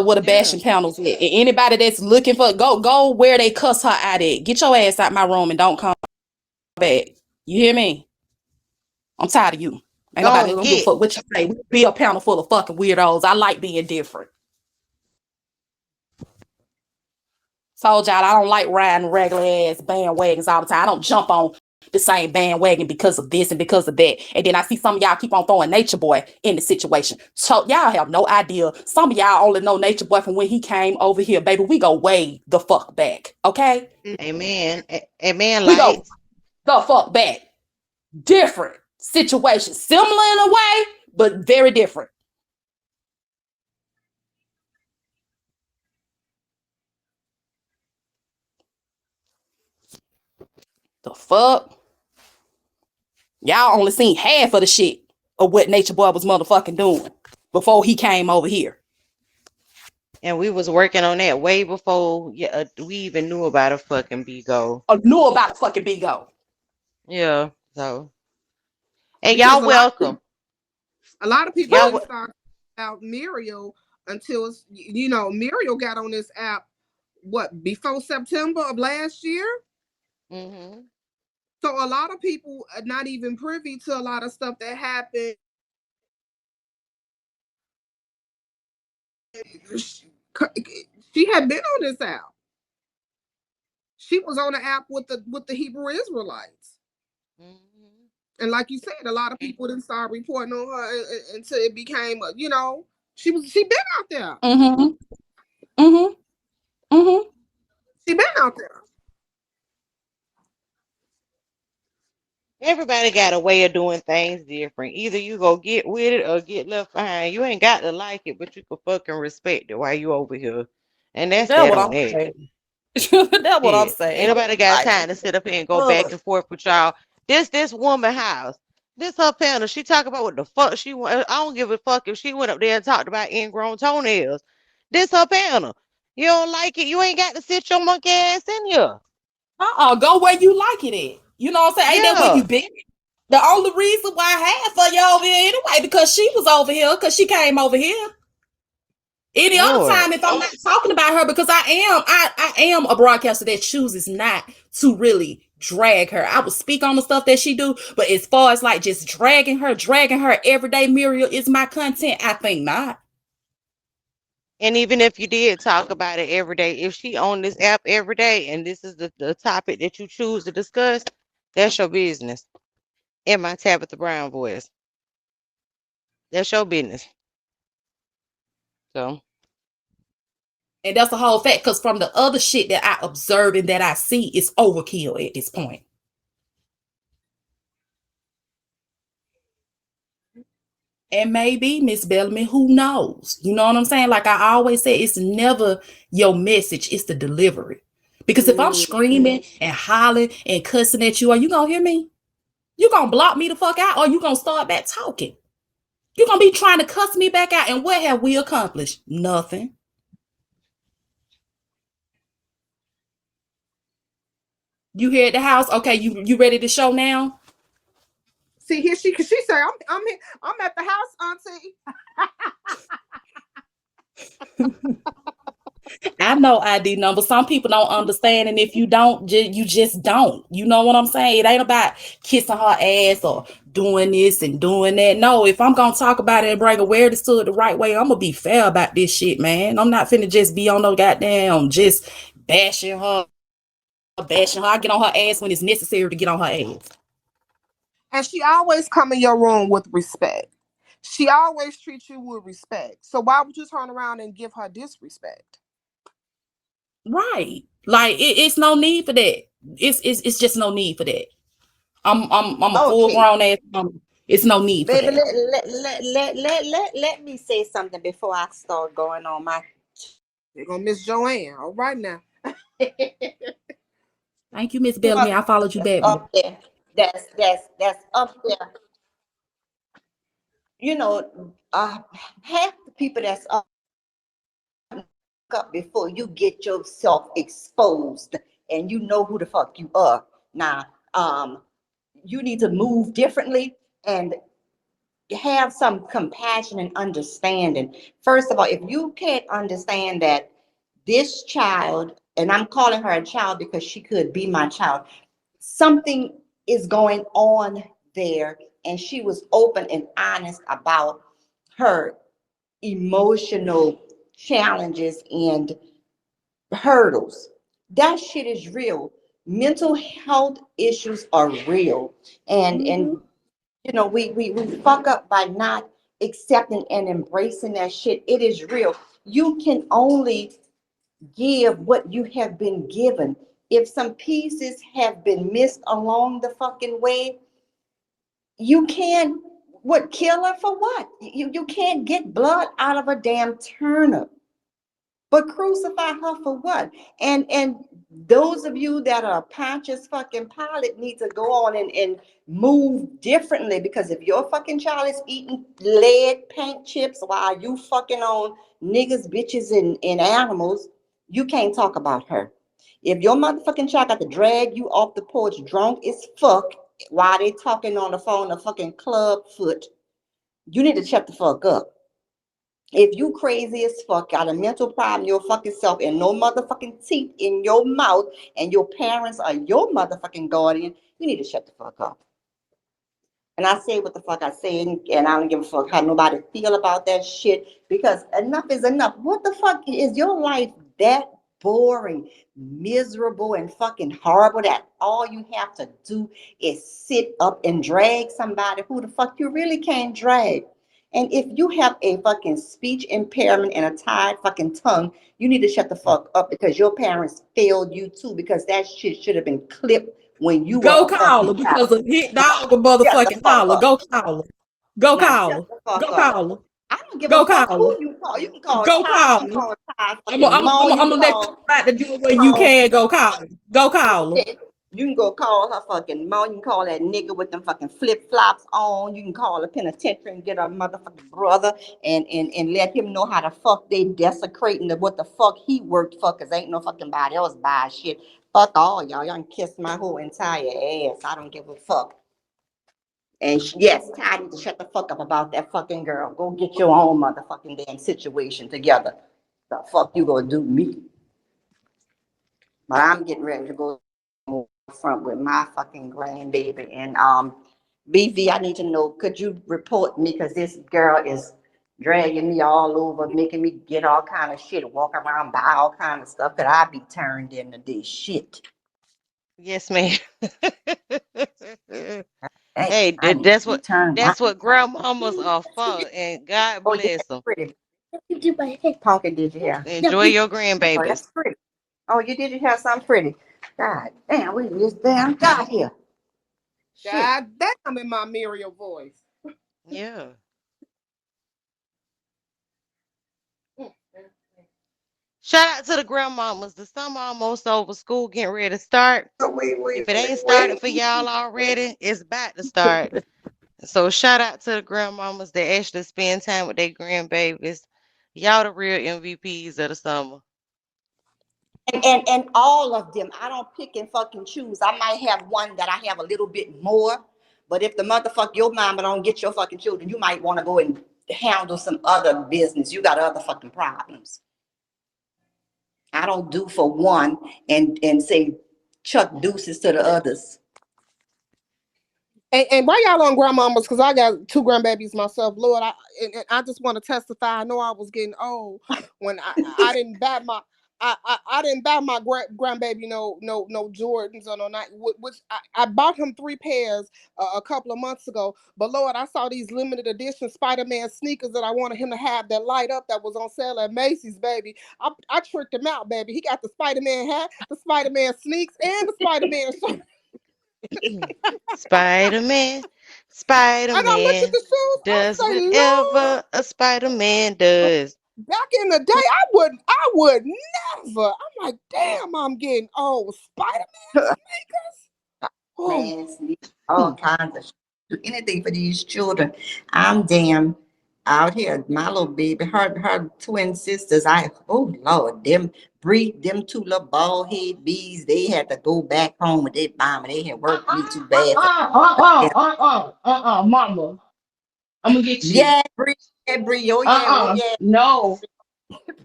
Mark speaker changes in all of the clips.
Speaker 1: what a
Speaker 2: Yeah.
Speaker 1: bashing panels with. Anybody that's looking for go where they cuss her out at. Get your ass out my room and don't come back. You hear me? I'm tired of you. Ain't
Speaker 2: Go
Speaker 1: nobody
Speaker 2: and
Speaker 1: gonna give a
Speaker 2: get.
Speaker 1: fuck what you say. We be a panel full of fucking weirdos. I like being different. Told y'all I don't like riding regular ass bandwagons all the time. I don't jump on the same bandwagon because of this and because of that. And then I see some of y'all keep on throwing Nature Boy in the situation. So y'all have no idea. Some of y'all only know Nature Boy from when he came over here. Baby, we go way the fuck back. Okay?
Speaker 2: Amen. Amen.
Speaker 1: We go
Speaker 2: Lights.
Speaker 1: the fuck back. Different situation. Similar in a way, but very different. The fuck? Y'all only seen half of the shit of what Nature Boy was motherfucking doing before he came over here.
Speaker 2: And we was working on that way before we even knew about a fucking Bigo.
Speaker 1: Or knew about fucking Bigo.
Speaker 2: Yeah. So, and
Speaker 3: Because
Speaker 2: y'all welcome.
Speaker 3: a lot of people
Speaker 2: Y'all,
Speaker 3: didn't start out Muriel until Muriel got on this app what before September of last year.
Speaker 2: mm-hmm.
Speaker 3: So a lot of people are not even privy to a lot of stuff that happened. She had been on this app. She was on the app with the Hebrew Israelites.
Speaker 2: Mm-hmm.
Speaker 3: And like you said, a lot of people didn't start reporting on her until it became, she been out there.
Speaker 1: Mm-hmm. Mm-hmm. Mm-hmm.
Speaker 3: She been out there.
Speaker 2: Everybody got a way of doing things different. Either you go get with it or get left behind. You ain't got to like it, but you can fucking respect it while you over here. And that's
Speaker 1: That's
Speaker 2: that
Speaker 1: what
Speaker 2: on
Speaker 1: I'm
Speaker 2: that.
Speaker 1: saying. That's what I'm
Speaker 2: Shit. Ain't
Speaker 1: saying.
Speaker 2: nobody got
Speaker 1: Like,
Speaker 2: time to sit up here and go back
Speaker 1: ugh.
Speaker 2: and forth with y'all. This woman house. This her panel. She talk about what the fuck she want. I don't give a fuck if she went up there and talked about ingrown toenails. This her panel. You don't like it, you ain't got to sit your monkey ass in here.
Speaker 1: Go where you like it at. You know what I'm saying? Ain't that where you
Speaker 2: Yeah.
Speaker 1: been? The only reason why I had for you over here anyway, because she was over here, because she came over here. Any other
Speaker 2: Lord.
Speaker 1: time, if I'm not talking about her, because I am a broadcaster that chooses not to really drag her. I will speak on the stuff that she do, but as far as like just dragging her every day, Muriel is my content. I think not.
Speaker 2: And even if you did talk about it every day, if she on this app every day and this is the topic that you choose to discuss, that's your business. In my Tabitha Brown voice. That's your business. So
Speaker 1: And that's the whole fact. Because from the other shit that I observe and that I see, it's overkill at this point. And maybe Miss Bellamy, who knows? You know what I'm saying? Like I always say, it's never your message, it's the delivery. Because if I'm screaming and hollering and cussing at you, are you gonna hear me? You gonna block me the fuck out, or you gonna start back talking? You gonna be trying to cuss me back out, and what have we accomplished? Nothing. You here at the house? Okay, you ready to show now?
Speaker 3: See here, she say I'm here, I'm at the house, Auntie.
Speaker 1: I know ID number. Some people don't understand, and if you don't, you just don't. You know what I'm saying? It ain't about kissing her ass or doing this and doing that. No, if I'm gonna talk about it and bring awareness to it the right way, I'm gonna be fair about this shit, man. I'm not finna just be on no goddamn just bashing her, bashing her. I get on her ass when it's necessary to get on her ass.
Speaker 3: And she always come in your room with respect. She always treats you with respect. So why would you turn around and give her disrespect?
Speaker 1: Right. Like it's no need for that. It's just no need for that. I'm a full
Speaker 4: Okay,
Speaker 1: grown ass woman. It's no need for
Speaker 4: baby,
Speaker 1: that.
Speaker 4: let me say something before I start going on my.
Speaker 3: You're gonna miss Joanne. All right now.
Speaker 1: Thank you, Miss Bellamy.
Speaker 4: What
Speaker 1: I followed you back.
Speaker 4: up there? That's up there. You know, half the people that's up before you get yourself exposed, and you know who the fuck you are. Now, you need to move differently, and have some compassion and understanding. First of all, if you can't understand that this child, and I'm calling her a child because she could be my child, something is going on there, and she was open and honest about her emotional challenges and hurdles. That shit is real. Mental health issues are real. And you know, we fuck up by not accepting and embracing that shit. It is real. You can only give what you have been given. If some pieces have been missed along the fucking way, you can't, what, kill her for what? You can't get blood out of a damn turnip. But crucify her for what? And those of you that are Pontius fucking Pilate need to go on and move differently, because if your fucking child is eating lead paint chips while you fucking on niggas, bitches, and animals, you can't talk about her. If your motherfucking child got to drag you off the porch drunk as fuck while they talking on the phone, a fucking club foot, you need to shut the fuck up. If you crazy as fuck, got a mental problem, your fucking self, and no motherfucking teeth in your mouth, and your parents are your motherfucking guardian, you need to shut the fuck up. And I say what the fuck I say, and I don't give a fuck how nobody feel about that shit, because enough is enough. What the fuck is your life that boring, miserable, and fucking horrible that all you have to do is sit up and drag somebody who the fuck you really can't drag? And if you have a fucking speech impairment and a tied fucking tongue, you need to shut the fuck up, because your parents failed you too, because that shit should have been clipped when you were
Speaker 1: Go
Speaker 4: a
Speaker 1: call her
Speaker 4: fucking child.
Speaker 1: because a hit dog a
Speaker 4: Shut the
Speaker 1: motherfucking
Speaker 4: fuck
Speaker 1: holler.
Speaker 4: up.
Speaker 1: Go call her. Go
Speaker 4: Now
Speaker 1: call
Speaker 4: shut
Speaker 1: her.
Speaker 4: the fuck
Speaker 1: Go
Speaker 4: up.
Speaker 1: call her.
Speaker 4: I don't give a
Speaker 1: Go
Speaker 4: fuck
Speaker 1: call her.
Speaker 4: who you call. You can call
Speaker 1: Go
Speaker 4: Ty, you
Speaker 1: call
Speaker 4: can
Speaker 1: her.
Speaker 4: call Ty
Speaker 1: I'm gonna
Speaker 4: fucking Mo, you can
Speaker 1: let you
Speaker 4: call
Speaker 1: try to do it when you can. Go call her. Go call her.
Speaker 4: you can go call her fucking Mo, you can call that nigga with them fucking flip flops on, you can call the penitentiary and get a motherfucking brother and let him know how the fuck they desecrating what the fuck he worked for, cause ain't no fucking body else buy shit. Fuck all y'all can kiss my whole entire ass. I don't give a fuck. And yes, Ty need to shut the fuck up about that fucking girl. Go get your own motherfucking damn situation together. The fuck you gonna do me? But I'm getting ready to go front with my fucking grandbaby. And BV, I need to know, could you report me? Because this girl is dragging me all over, making me get all kind of shit, walk around, buy all kind of stuff. Could I be turned into this shit?
Speaker 2: Yes, ma'am.
Speaker 4: Hey,
Speaker 2: Hey,
Speaker 4: I need to be turned.
Speaker 2: that's what grandmamas are for, and God
Speaker 4: Oh yeah,
Speaker 2: bless
Speaker 4: that's
Speaker 2: them.
Speaker 4: pretty. Pumpkin, did you hear?
Speaker 2: Enjoy your
Speaker 4: Oh,
Speaker 2: grandbabies.
Speaker 4: that's pretty. Oh, you did have something pretty. God damn, we just damn got here. Shit.
Speaker 3: God damn, in my Muriel voice.
Speaker 2: Yeah. Shout out to the grandmamas. The summer almost over. School getting ready to start. If it ain't started for y'all already, it's about to start. So shout out to the grandmamas that actually spend time with their grandbabies. Y'all the real MVPs of the summer.
Speaker 4: And all of them. I don't pick and fucking choose. I might have one that I have a little bit more, but if the motherfucker your mama don't get your fucking children, you might want to go and handle some other business. You got other fucking problems. I don't do for one and say chuck deuces to the others.
Speaker 3: And why y'all on grandmamas? Because I got two grandbabies myself. Lord, and I just want to testify. I know I was getting old when I didn't buy my I didn't buy my grandbaby no Jordans or no Nike. Which I bought him 3 pairs a couple of months ago. But Lord, I saw these limited edition Spider-Man sneakers that I wanted him to have that light up that was on sale at Macy's, baby. I tricked him out, baby. He got the Spider-Man hat, the Spider-Man sneaks, and the Spider-Man shirt.
Speaker 2: Spider-Man,
Speaker 3: And I look at
Speaker 2: Spider-Man
Speaker 3: the shoes, I
Speaker 2: does
Speaker 3: say, Lord,
Speaker 2: whatever a Spider-Man does.
Speaker 3: back in the day, I would never. I'm like, damn, I'm getting old. Spider-Man sneakers? Oh,
Speaker 4: Man, all kinds of shit. Do anything for these children. I'm damn out here. My little baby, her twin sisters. Oh Lord, them breed them two little bald head bees. They had to go back home with their mama. They had worked me too bad for them.
Speaker 1: Mama.
Speaker 5: I'm gonna get you.
Speaker 4: Yeah, Bree. Yeah, Bree. Oh yeah. Oh yeah.
Speaker 5: No,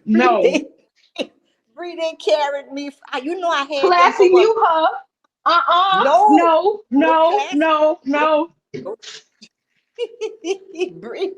Speaker 4: Bree
Speaker 5: no.
Speaker 4: did. Bree did carried me. You know I had them
Speaker 5: Classy
Speaker 4: for what?
Speaker 5: knew her.
Speaker 4: No.
Speaker 5: No,
Speaker 4: No
Speaker 5: no,
Speaker 4: class.
Speaker 5: no,
Speaker 4: No.
Speaker 5: no.
Speaker 4: No. Bree.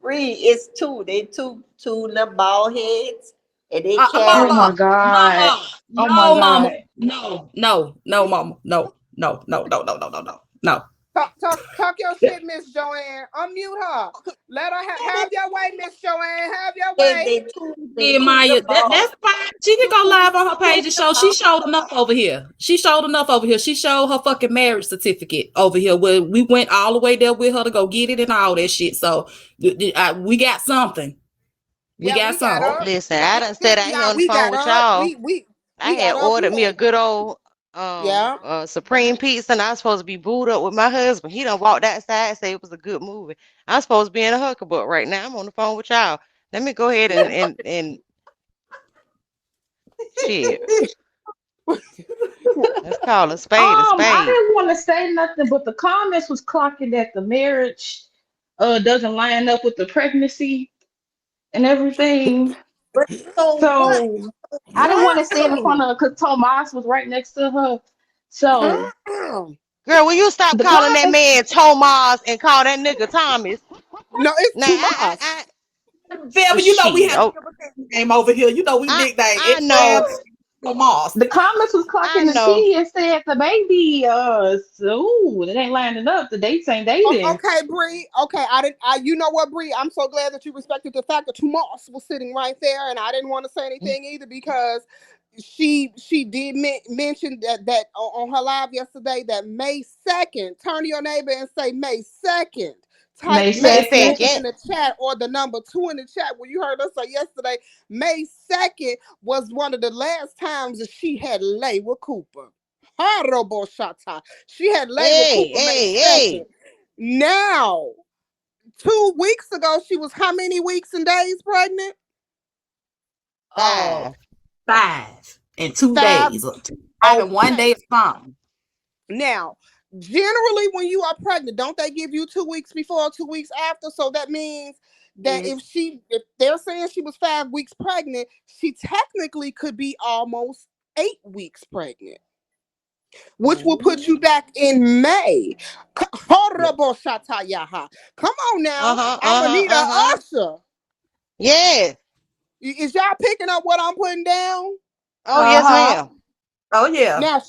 Speaker 4: Bree is two. They two little bald heads, and they
Speaker 5: Oh
Speaker 4: carried
Speaker 5: my
Speaker 4: me.
Speaker 1: Mama,
Speaker 5: god.
Speaker 1: mama,
Speaker 5: Oh my
Speaker 1: no, mama,
Speaker 5: god.
Speaker 1: no, no, no, mama, no, no, no, no, no, no, no, no, no.
Speaker 3: Talk your shit, Miss Joanne. Unmute her. Let her
Speaker 4: Yeah,
Speaker 3: have your way, Miss Joanne. Have your
Speaker 4: they
Speaker 3: way.
Speaker 4: they two they
Speaker 1: Yeah,
Speaker 4: two
Speaker 1: Maya,
Speaker 4: little bald
Speaker 1: that's fine. She can
Speaker 4: two
Speaker 1: go live on her
Speaker 4: two
Speaker 1: page and
Speaker 4: little
Speaker 1: show. She
Speaker 4: bald.
Speaker 1: showed enough over here. She showed enough over here. She showed her fucking marriage certificate over here. Where we went all the way there with her to go get it and all that shit. So we got something. We
Speaker 3: Yeah,
Speaker 1: got
Speaker 3: we got
Speaker 1: something.
Speaker 3: her.
Speaker 2: Listen, I done sat out here
Speaker 3: Yeah,
Speaker 2: on the
Speaker 3: we
Speaker 2: phone
Speaker 3: got
Speaker 2: with
Speaker 3: her.
Speaker 2: y'all.
Speaker 3: We
Speaker 2: I
Speaker 3: got
Speaker 2: had
Speaker 3: her.
Speaker 2: ordered
Speaker 3: We
Speaker 2: me a
Speaker 3: had
Speaker 2: good old
Speaker 3: yeah.
Speaker 2: supreme pizza, and I was supposed to be booed up with my husband. He done walked outside and say it was a good movie. I'm supposed to be in a hucklebutt right now. I'm on the phone with y'all. Let me go ahead and shit. Let's call a spade a
Speaker 5: I
Speaker 2: spade.
Speaker 5: didn't want to say nothing, but the comments was clocking that the marriage doesn't line up with the pregnancy and everything.
Speaker 4: But so what?
Speaker 5: So I didn't want to say it in
Speaker 3: How?
Speaker 5: front of her because Tomas was right next to her. So
Speaker 3: How?
Speaker 2: Girl, will you stop
Speaker 5: the
Speaker 2: calling that
Speaker 5: comments,
Speaker 2: man Tomas and call that nigga Thomas?
Speaker 3: No, it's
Speaker 2: Now
Speaker 3: too
Speaker 2: I
Speaker 3: much.
Speaker 1: Velma, you know we
Speaker 2: shit.
Speaker 1: had to
Speaker 2: Oh,
Speaker 1: give a name over here. You know we nicknamed
Speaker 2: I
Speaker 1: every
Speaker 2: know,
Speaker 1: damn Moss.
Speaker 5: the comments was
Speaker 2: I
Speaker 5: clocking the
Speaker 2: know.
Speaker 5: tea and said the baby, so it ain't lining up. The dates ain't dating.
Speaker 3: Okay, Bree. Okay, I didn't. You know what, Bree? I'm so glad that you respected the fact that Tomas was sitting right there, and I didn't want to say anything either because she did mention that on her live yesterday that May 2nd. Turn to your neighbor and say May 2nd. Type
Speaker 5: May
Speaker 2: May
Speaker 3: May 2nd
Speaker 5: 2nd.
Speaker 3: in
Speaker 2: 2nd.
Speaker 3: the chat or the number 2 in the chat. When you heard us say yesterday, May 2nd was one of the last times that she had lay with Cooper. Horrible shata. She had lay with
Speaker 2: Hey,
Speaker 3: Cooper May
Speaker 2: hey,
Speaker 3: 2nd.
Speaker 2: hey.
Speaker 3: Now, 2 weeks ago, she was how many weeks and days pregnant?
Speaker 1: Uh,
Speaker 2: 5.
Speaker 1: 5 and 2 days.
Speaker 3: Five.
Speaker 1: 5 and 1 day
Speaker 3: Okay.
Speaker 1: of something.
Speaker 3: Now, generally, when you are pregnant, don't they give you 2 weeks before, 2 weeks after? So that means that
Speaker 1: Yes.
Speaker 3: if they're saying she was 5 weeks pregnant, she technically could be almost 8 weeks pregnant, which will put you
Speaker 1: Ooh.
Speaker 3: back in May. Horrible shatayaha. Come on now.
Speaker 2: Uh-huh,
Speaker 3: I'm gonna
Speaker 2: uh-huh,
Speaker 3: need a
Speaker 2: uh-huh.
Speaker 3: usher.
Speaker 2: Yes.
Speaker 3: Is y'all picking up what I'm putting down?
Speaker 2: Oh, yes,
Speaker 1: Uh-huh.
Speaker 2: ma'am.
Speaker 1: Oh yeah.
Speaker 3: Now,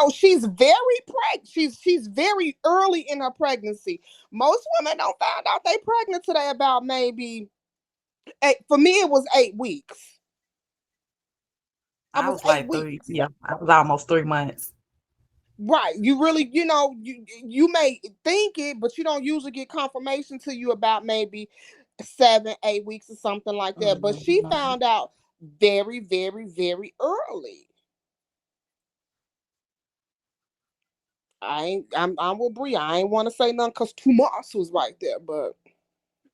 Speaker 3: she's very pregnant. She's very early in her pregnancy. Most women don't find out they pregnant today about maybe eight. For me, it was 8 weeks. I
Speaker 1: I
Speaker 3: was
Speaker 1: was
Speaker 3: eight
Speaker 1: like
Speaker 3: weeks.
Speaker 1: 3. Yeah, I was almost 3 months.
Speaker 3: Right. You really, you may think it, but you don't usually get confirmation till you about maybe 7, 8 weeks or something like that. But she
Speaker 1: Mhm.
Speaker 3: found out very, very, very early. I'm with Brie. I ain't want to say nothing because Tomas was right there, but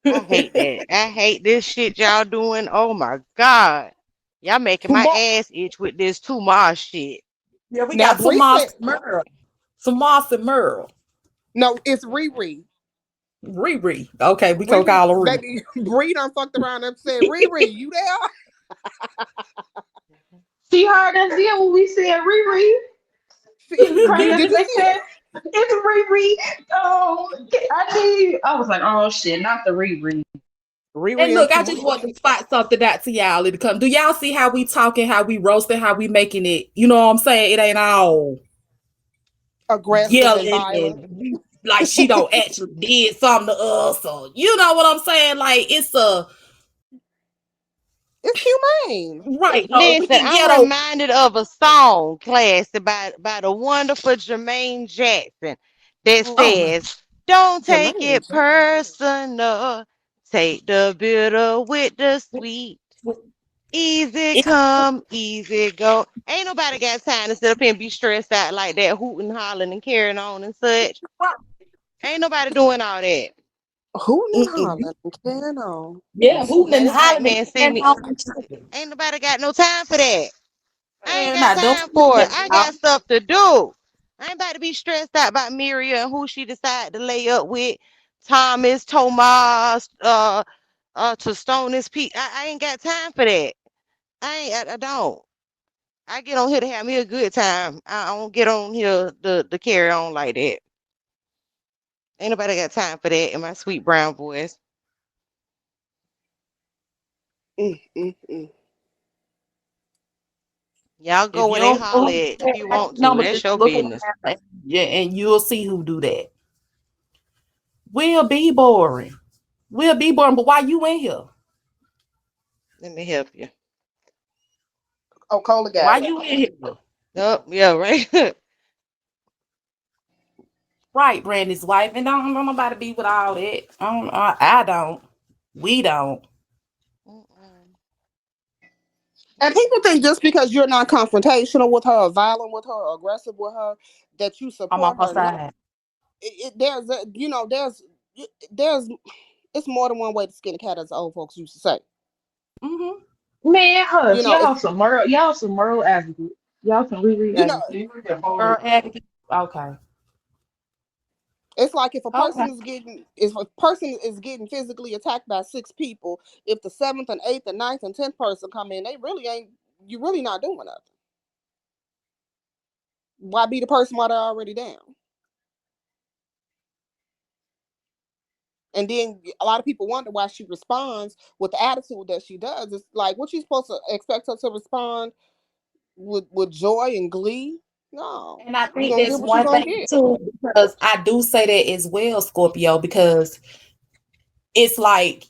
Speaker 2: I hate that. I hate this shit y'all doing. Oh my God. Y'all making my
Speaker 3: Tomas.
Speaker 2: ass itch with this too much shit.
Speaker 1: Yeah, we
Speaker 3: Now
Speaker 1: got some
Speaker 3: Bree
Speaker 1: Moss
Speaker 3: said
Speaker 1: and Merle. Some Moss and Merle.
Speaker 3: no, it's Riri.
Speaker 1: Riri. Okay, we can
Speaker 3: Riri,
Speaker 1: call her Riri.
Speaker 3: baby, Bree done fucked around and said, Riri, you there?
Speaker 5: She heard us deal when we said Riri. Crazy
Speaker 3: Did
Speaker 5: that
Speaker 3: you
Speaker 5: they
Speaker 3: see?
Speaker 5: said it's Riri. Oh, I was like, oh shit, not the Riri.
Speaker 1: And
Speaker 3: Riri and
Speaker 1: look, I
Speaker 3: Tomas
Speaker 1: just want to spot something out to y'all in the come. Do y'all see how we talking, how we roasting, how we making it? You know what I'm saying? It ain't all
Speaker 3: aggressive and
Speaker 1: yelling
Speaker 3: violent.
Speaker 1: and like she don't actually did something to us, or you know what I'm saying? Like it's a
Speaker 3: It's humane.
Speaker 1: right. We
Speaker 2: Listen,
Speaker 1: get
Speaker 2: I'm
Speaker 1: ghetto.
Speaker 2: reminded of a song, classy, by the wonderful Jermaine Jackson that
Speaker 1: Oh my
Speaker 2: says, "Don't take
Speaker 3: Jermaine.
Speaker 2: it personal. Take the bitter with the sweet. Easy
Speaker 1: it,
Speaker 2: come, easy go." Ain't nobody got time to sit up here and be stressed out like that, hooting, hollering, and carrying on and such. Ain't nobody doing all that.
Speaker 3: Hooting and
Speaker 1: mm-mm.
Speaker 3: hollering and carrying on.
Speaker 1: Yeah, hooting
Speaker 2: Let
Speaker 1: and
Speaker 2: this white
Speaker 1: hollering
Speaker 2: man see
Speaker 1: and
Speaker 2: me.
Speaker 1: all and shit.
Speaker 2: Ain't nobody got no time for that. I ain't
Speaker 1: Man,
Speaker 2: got
Speaker 1: I don't
Speaker 2: time
Speaker 1: sleep
Speaker 2: for it.
Speaker 1: that
Speaker 2: I
Speaker 1: out.
Speaker 2: got stuff to do. I ain't about to be stressed out about Muriel and who she decided to lay up with Thomas, Tomas, to stone this Pete. I ain't got time for that. I don't. I get on here to have me a good time. I don't get on here to carry on like that. Ain't nobody got time for that in my sweet brown voice.
Speaker 3: Mm, mm, mm.
Speaker 2: Y'all
Speaker 1: If
Speaker 2: go
Speaker 1: you
Speaker 2: where they
Speaker 1: don't know
Speaker 2: holler
Speaker 1: who
Speaker 2: at
Speaker 1: do
Speaker 2: if you
Speaker 1: that,
Speaker 2: want to.
Speaker 1: number,
Speaker 2: That's
Speaker 1: just
Speaker 2: your
Speaker 1: look
Speaker 2: business.
Speaker 1: around, yeah, and you'll see who do that. We'll be boring. We'll be boring, but why you in here?
Speaker 2: Let me help you.
Speaker 3: Oh, Cola
Speaker 1: Why
Speaker 3: got it.
Speaker 1: you in here?
Speaker 2: Oh, yeah, right.
Speaker 1: Right, Brandy's wife, and don't nobody be with all that. I don't. We don't.
Speaker 2: Mm-mm.
Speaker 3: And people think just because you're not confrontational with her, or violent with her, or aggressive with her, that you
Speaker 1: I'm on
Speaker 3: support
Speaker 1: her
Speaker 3: her. No,
Speaker 1: side.
Speaker 3: there's a, there's it's more than one way to skin a cat, as the old folks used to say.
Speaker 1: Mm-hmm.
Speaker 5: Man,
Speaker 3: You
Speaker 5: hush.
Speaker 3: know, it's
Speaker 5: Y'all some moral advocate. Y'all some Riri
Speaker 3: you know,
Speaker 5: advocate.
Speaker 1: Girl advocate. Okay.
Speaker 3: it's like if a
Speaker 1: Okay.
Speaker 3: person is getting if a person is getting physically attacked by six people, if the seventh and eighth and ninth and tenth person come in, they really ain't you really not doing nothing. Why be the person while they're already down? And then a lot of people wonder why she responds with the attitude that she does. It's like, what you supposed to expect her to respond with joy and glee? No,
Speaker 1: And I
Speaker 3: you're
Speaker 1: think
Speaker 3: gonna get
Speaker 1: that's
Speaker 3: what you're
Speaker 1: one
Speaker 3: gonna
Speaker 1: thing
Speaker 3: get.
Speaker 1: too, because I do say that as well, Scorpio, because it's like,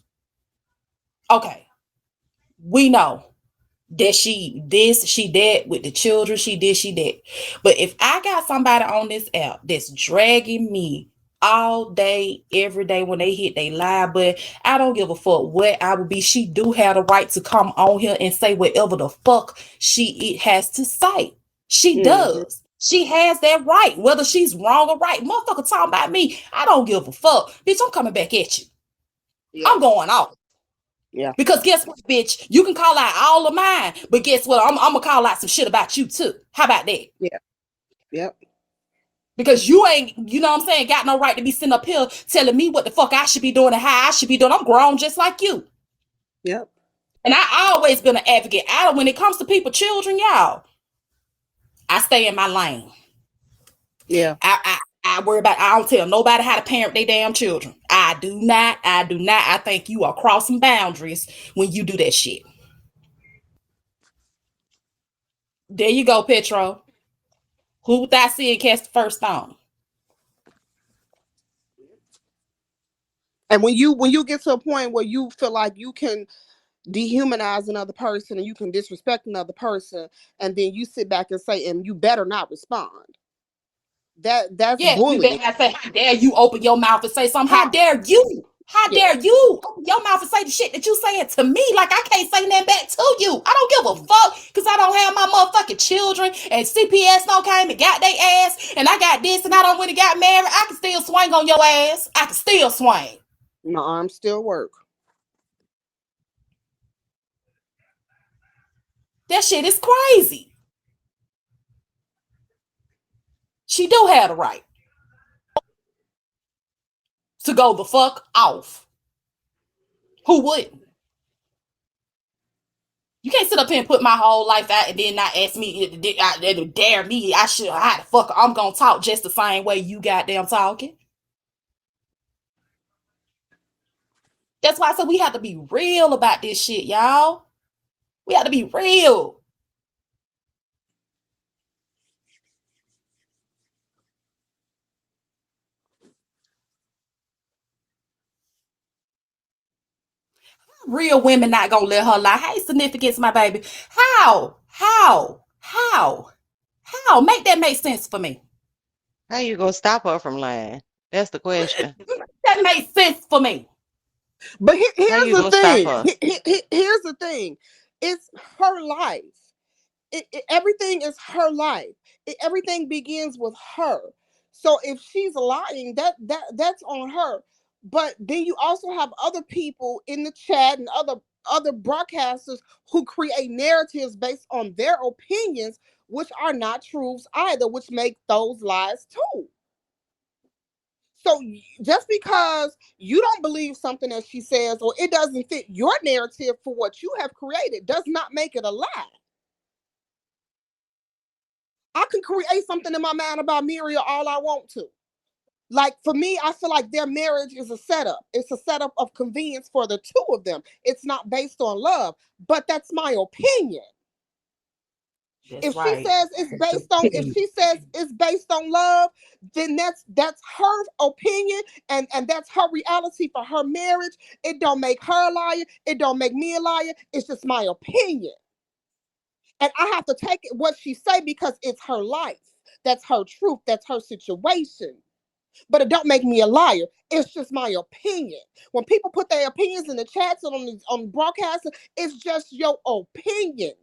Speaker 1: okay, we know that she this, she that with the children, she this, she that. But if I got somebody on this app that's dragging me all day, every day when they hit they lie, but I don't give a fuck what I would be. She do have the right to come on here and say whatever the fuck she it has to say. She
Speaker 3: Mm-hmm.
Speaker 1: does. She has that right, whether she's wrong or right. Motherfucker talking about me, I don't give a fuck. Bitch, I'm coming back at you.
Speaker 3: Yeah,
Speaker 1: I'm going off.
Speaker 3: yeah,
Speaker 1: Because guess what, bitch? You can call out all of mine, but guess what? I'm gonna call out some shit about you too. How about that?
Speaker 3: yeah, yep,
Speaker 1: Because you ain't, you know what I'm saying, got no right to be sitting up here telling me what the fuck I should be doing and how I should be doing. I'm grown just like you.
Speaker 3: yep,
Speaker 1: And I always been an advocate. When it comes to people, children, y'all, I stay in my lane.
Speaker 3: yeah.
Speaker 1: I worry about, I don't tell nobody how to parent their damn children. I do not. I think you are crossing boundaries when you do that shit. There you go, Petro. Who without seeing cast the first stone?
Speaker 3: And when you get to a point where you feel like you can dehumanize another person and you can disrespect another person, and then you sit back and say, and you better not respond. That's
Speaker 1: Yes, you better
Speaker 3: bullying.
Speaker 1: not say, how dare you open your mouth and say something? How
Speaker 3: How?
Speaker 1: dare you? How
Speaker 3: Yeah.
Speaker 1: dare you open your mouth and say the shit that you saying to me? Like I can't say nothing back to you. I don't give a fuck because I don't have my motherfucking children and CPS don't came and got their ass and I got this and I don't really got married. I can still swing on your ass. I can still swing.
Speaker 3: My arms still work.
Speaker 1: That shit is crazy. She do have the right to go the fuck off. Who wouldn't? You can't sit up here and put my whole life out and then not ask me, dare me. I should, how the fuck I'm gonna talk just the same way you goddamn talking. That's why I said we have to be real about this shit, y'all. We have to be real. Real women not gonna let her lie. Hey, significance, my baby. How? How? How? How? Make that make sense for me.
Speaker 2: How you gonna stop her from lying? That's the question.
Speaker 1: That makes sense for me.
Speaker 3: But
Speaker 2: How
Speaker 3: here's
Speaker 2: you
Speaker 3: the
Speaker 2: gonna stop
Speaker 3: thing.
Speaker 2: her?
Speaker 3: Here's the thing. It's her life. Everything is her life. Everything begins with her. So if she's lying, that's on her. But then you also have other people in the chat and other broadcasters who create narratives based on their opinions, which are not truths either, which make those lies too. So just because you don't believe something that she says, or it doesn't fit your narrative for what you have created, does not make it a lie. I can create something in my mind about Muriel all I want to. Like for me, I feel like their marriage is a setup. It's a setup of convenience for the two of them. It's not based on love, but that's my opinion.
Speaker 1: That's
Speaker 3: If she
Speaker 1: right.
Speaker 3: says it's
Speaker 1: That's your
Speaker 3: based on, if
Speaker 1: opinion.
Speaker 3: she says it's based on love, then that's her opinion, and that's her reality for her marriage. It don't make her a liar. It don't make me a liar. It's just my opinion, and I have to take it what she say because it's her life. That's her truth. That's her situation. But it don't make me a liar. It's just my opinion. When people put their opinions in the chats and on broadcasting, it's just your opinion.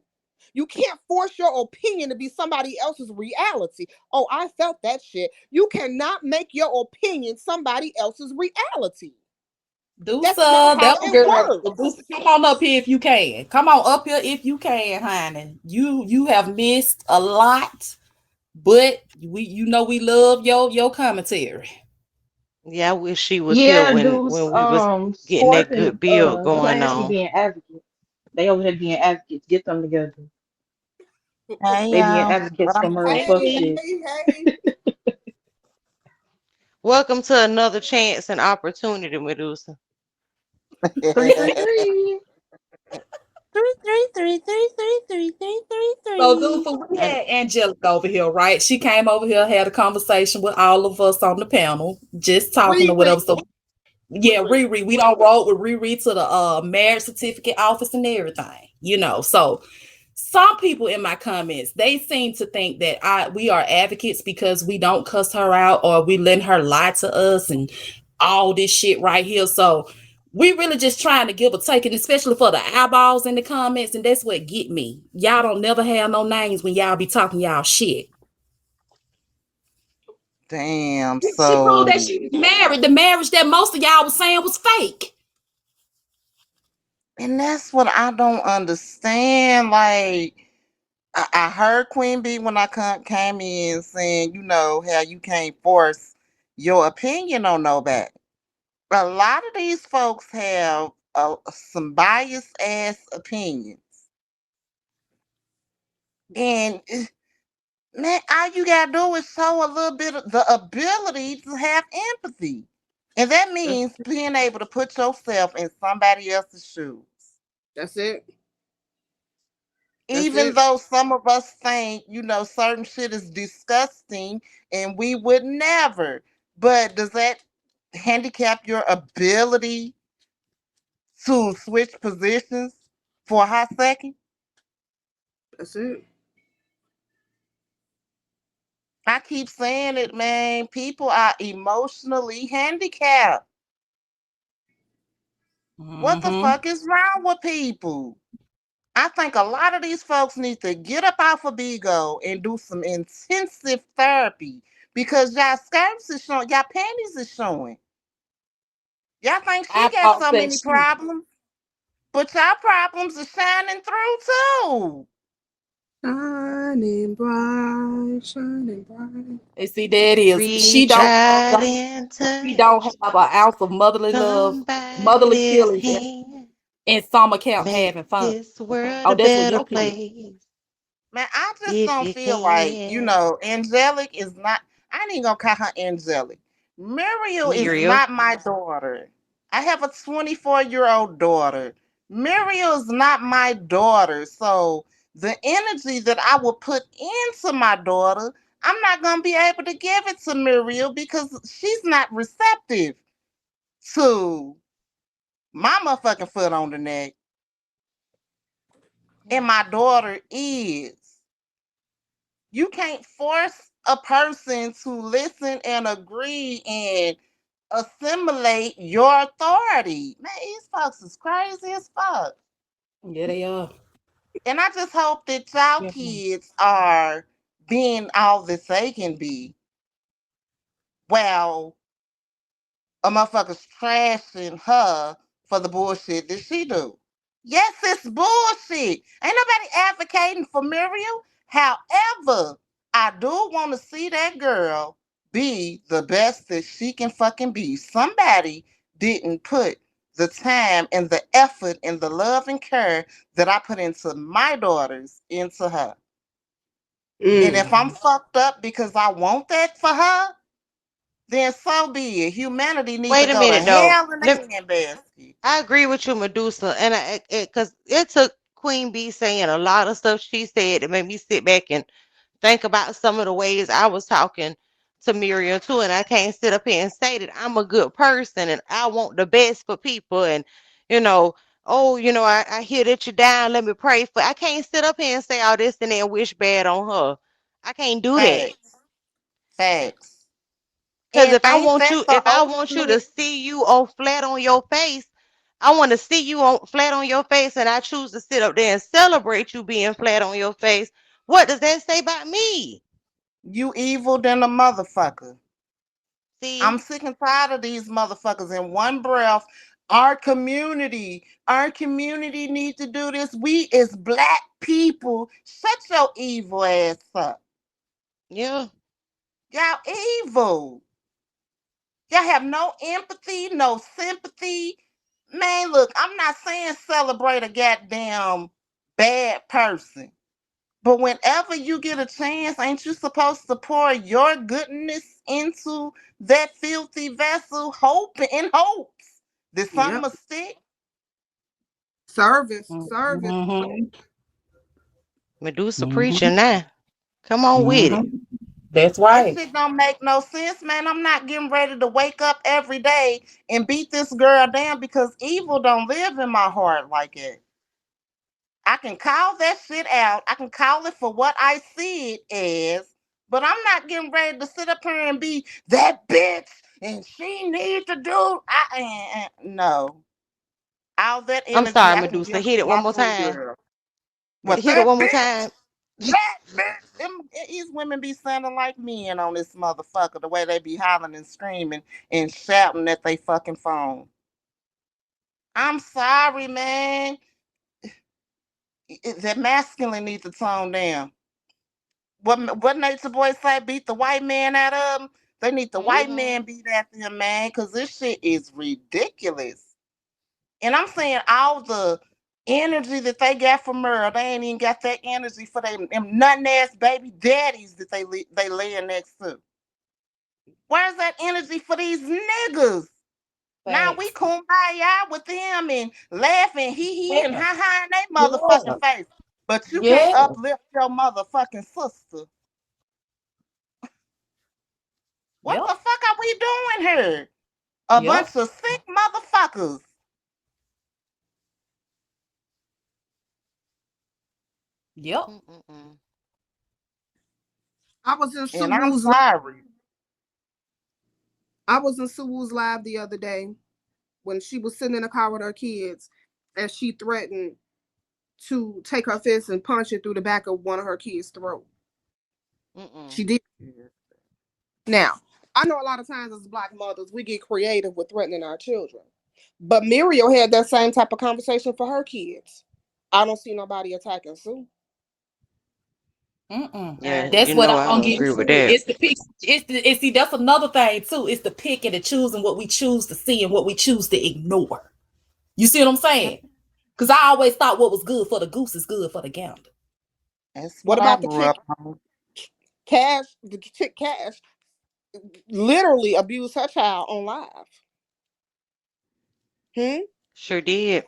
Speaker 3: You can't force your opinion to be somebody else's reality. Oh, I felt that shit. You cannot make your opinion somebody else's reality. That's not
Speaker 1: Dusa,
Speaker 3: how
Speaker 1: that
Speaker 3: it
Speaker 1: girl.
Speaker 3: works.
Speaker 1: Dusa, come on up here if you can. Come on up here if you can, honey. You have missed a lot, but we love your commentary.
Speaker 2: Yeah, I wish she was here
Speaker 5: Yeah,
Speaker 2: when
Speaker 5: dudes,
Speaker 2: we was getting
Speaker 5: Spark
Speaker 2: that
Speaker 5: and
Speaker 2: good build going
Speaker 5: Clancy
Speaker 2: on.
Speaker 5: being advocates. They over there being advocates. Get them together.
Speaker 6: Hey,
Speaker 5: They being
Speaker 6: what
Speaker 5: advocates
Speaker 6: I'm
Speaker 5: for Murray. Fuck
Speaker 3: Hey,
Speaker 1: Hey,
Speaker 5: shit.
Speaker 3: hey, hey.
Speaker 2: Welcome to another chance and opportunity, Medusa.
Speaker 5: Three, three,
Speaker 6: saying?
Speaker 5: three.
Speaker 6: Three, three, three, three, three, three, three, three,
Speaker 1: so
Speaker 6: three.
Speaker 1: Dusa, we
Speaker 2: And
Speaker 1: had Angelica over here, right? She came over here, had a conversation with all of us on the panel, just talking or
Speaker 3: Riri,
Speaker 1: whatever. So yeah,
Speaker 3: Riri.
Speaker 1: Riri, we don't roll with Riri to the marriage certificate office and everything, So some people in my comments, they seem to think that we are advocates because we don't cuss her out or we letting her lie to us and all this shit right here. So we really just trying to give a take, and especially for the eyeballs in the comments, and that's what get me. Y'all don't never have no names when y'all be talking y'all shit.
Speaker 6: Damn.
Speaker 1: She proved that
Speaker 6: So,
Speaker 1: she was married. The marriage that most of y'all was saying was fake.
Speaker 6: and that's what I don't understand. Like, I heard Queen B when I came in saying, how you can't force your opinion on nobody. A lot of these folks have some biased ass opinions. And man, all you gotta do is show a little bit of the ability to have empathy. And that
Speaker 3: That's,
Speaker 6: means being able to put yourself in somebody else's shoes.
Speaker 3: that's it. That's
Speaker 6: Even
Speaker 3: it.
Speaker 6: though some of us think, certain shit is disgusting and we would never. But does that handicap your ability to switch positions for a hot second?
Speaker 3: That's it.
Speaker 6: I keep saying it, man. People are emotionally handicapped. What the
Speaker 1: Mm-hmm.
Speaker 6: fuck is wrong with people? I think a lot of these folks need to get up off of Bigo and do some intensive therapy because y'all skirts is showing, y'all panties is showing. Y'all think she
Speaker 1: I
Speaker 6: got
Speaker 1: thought
Speaker 6: so
Speaker 1: that
Speaker 6: many
Speaker 1: she
Speaker 6: problems, but y'all problems are shining through too.
Speaker 3: Shining bright, shining bright.
Speaker 1: and see that is she
Speaker 2: reach
Speaker 1: don't
Speaker 2: out
Speaker 1: have
Speaker 2: and
Speaker 1: she
Speaker 2: touch
Speaker 1: don't have an ounce of motherly love, motherly
Speaker 2: somebody's
Speaker 1: feelings,
Speaker 2: hand.
Speaker 1: and some account
Speaker 2: Make
Speaker 1: having fun.
Speaker 2: this world
Speaker 1: Oh,
Speaker 2: a
Speaker 1: that's what
Speaker 2: better
Speaker 1: your kid.
Speaker 2: place
Speaker 6: Man, I just
Speaker 2: if
Speaker 6: don't
Speaker 2: you
Speaker 6: feel like,
Speaker 2: can.
Speaker 6: Angelic is not, I ain't even gonna call her Angelic. Muriel is
Speaker 2: Muriel.
Speaker 6: not my daughter. I have a 24-year-old daughter. Muriel is not my daughter. So the energy that I will put into my daughter, I'm not gonna be able to give it to Muriel because she's not receptive to my motherfucking foot on the neck. And my daughter is. You can't force a person to listen and agree and assimilate your authority. Man, these folks is crazy as fuck.
Speaker 1: Yeah, they are.
Speaker 6: And I just hope that y'all
Speaker 1: Yeah.
Speaker 6: kids are being all that they can be. Well, a motherfucker's trashing her for the bullshit that she do. Yes, it's bullshit. Ain't nobody advocating for Muriel. However, I do want to see that girl be the best that she can fucking be. Somebody didn't put the time and the effort and the love and care that I put into my daughters into her. And if I'm fucked up because I want that for her, then so be it. Humanity needs to
Speaker 2: Wait a
Speaker 6: go to
Speaker 2: minute though.
Speaker 6: hell in a handbasket.
Speaker 2: I agree with you, Medusa, and because it took Queen Bee saying a lot of stuff she said to make me sit back and think about some of the ways I was talking to Muriel too, and I can't sit up here and say that I'm a good person and I want the best for people, and you know, oh, I hear that you're down. Let me pray for. I can't sit up here and say all this and then wish bad on her. I can't do that.
Speaker 6: Facts. Facts.
Speaker 2: Because
Speaker 6: And
Speaker 2: if I
Speaker 6: ain't
Speaker 2: want
Speaker 6: that
Speaker 2: you,
Speaker 6: the
Speaker 2: if I want you to
Speaker 6: ultimate?
Speaker 2: see you on flat on your face, I want to see you on flat on your face, and I choose to sit up there and celebrate you being flat on your face. What does that say about me?
Speaker 6: You evil than a motherfucker.
Speaker 2: See,
Speaker 6: I'm sick and tired of these motherfuckers in one breath. Our community needs to do this. We as black people, shut your evil ass up.
Speaker 2: yeah,
Speaker 6: Y'all evil. Y'all have no empathy, no sympathy. Man, look, I'm not saying celebrate a goddamn bad person. But whenever you get a chance, ain't you supposed to pour your goodness into that filthy vessel, hope in hopes that something
Speaker 3: Yep.
Speaker 6: will stick?
Speaker 3: Service. Service.
Speaker 1: Mm-hmm.
Speaker 2: Medusa
Speaker 1: Mm-hmm.
Speaker 2: preaching now. Come on with it.
Speaker 1: Mm-hmm. That's
Speaker 6: That
Speaker 1: right.
Speaker 6: shit don't make no sense, man. I'm not getting ready to wake up every day and beat this girl down because evil don't live in my heart like it. I can call that shit out. I can call it for what I see it as, but I'm not getting ready to sit up here and be that bitch and she needs to do. No. All that
Speaker 2: I'm
Speaker 6: energy
Speaker 2: sorry,
Speaker 6: I can
Speaker 2: Medusa.
Speaker 6: give
Speaker 2: Hit
Speaker 6: to
Speaker 2: it one
Speaker 6: my
Speaker 2: more
Speaker 6: little
Speaker 2: time.
Speaker 6: girl. What
Speaker 2: Hit it
Speaker 6: that
Speaker 2: one more
Speaker 6: bitch?
Speaker 2: time.
Speaker 6: That bitch. These women be sounding like men on this motherfucker. The way they be hollering and screaming and shouting at they fucking phone. I'm sorry, man. That masculine needs to tone down. What Nature Boy say? Beat the white man out of them. They need the white
Speaker 2: Hmm.
Speaker 6: man beat after them, man, because this shit is ridiculous. And I'm saying all the energy that they got from Muriel, they ain't even got that energy for them nothing ass baby daddies that they laying next to. Where's that energy for these niggas? Now we
Speaker 1: Facts.
Speaker 6: kumbaya with them and laughing, hee hee and
Speaker 1: Yeah.
Speaker 6: ha ha in their
Speaker 1: Yeah.
Speaker 6: motherfucking face. But you can't
Speaker 1: Yeah.
Speaker 6: uplift your motherfucking sister. What
Speaker 1: Yep.
Speaker 6: the fuck are we doing here? A
Speaker 1: Yep.
Speaker 6: bunch of sick motherfuckers.
Speaker 1: Yep.
Speaker 2: Mm-mm-mm.
Speaker 3: I was in
Speaker 6: And I'm
Speaker 3: Suwu's
Speaker 6: sorry.
Speaker 3: I was in Suwu's live the other day when she was sitting in the car with her kids and she threatened to take her fist and punch it through the back of one of her kids' throat.
Speaker 2: Mm-mm.
Speaker 3: She did. Now, I know a lot of times as black mothers, we get creative with threatening our children. But Muriel had that same type of conversation for her kids. I don't see nobody attacking Sue.
Speaker 1: Mm-mm.
Speaker 2: Yeah,
Speaker 1: That's what I
Speaker 2: I
Speaker 1: don't
Speaker 2: don't
Speaker 1: get
Speaker 2: agree
Speaker 1: into.
Speaker 2: with that.
Speaker 1: It's the pick. It's see. That's another thing too. It's the picking and choosing what we choose to see and what we choose to ignore. You see what I'm saying? Because I always thought what was good for the goose is good for the gander.
Speaker 6: That's
Speaker 3: What
Speaker 6: what I
Speaker 3: about the
Speaker 6: grew
Speaker 3: chick
Speaker 6: up on.
Speaker 3: Cash? The chick Cash literally abused her child on live. Hmm?
Speaker 2: Sure did.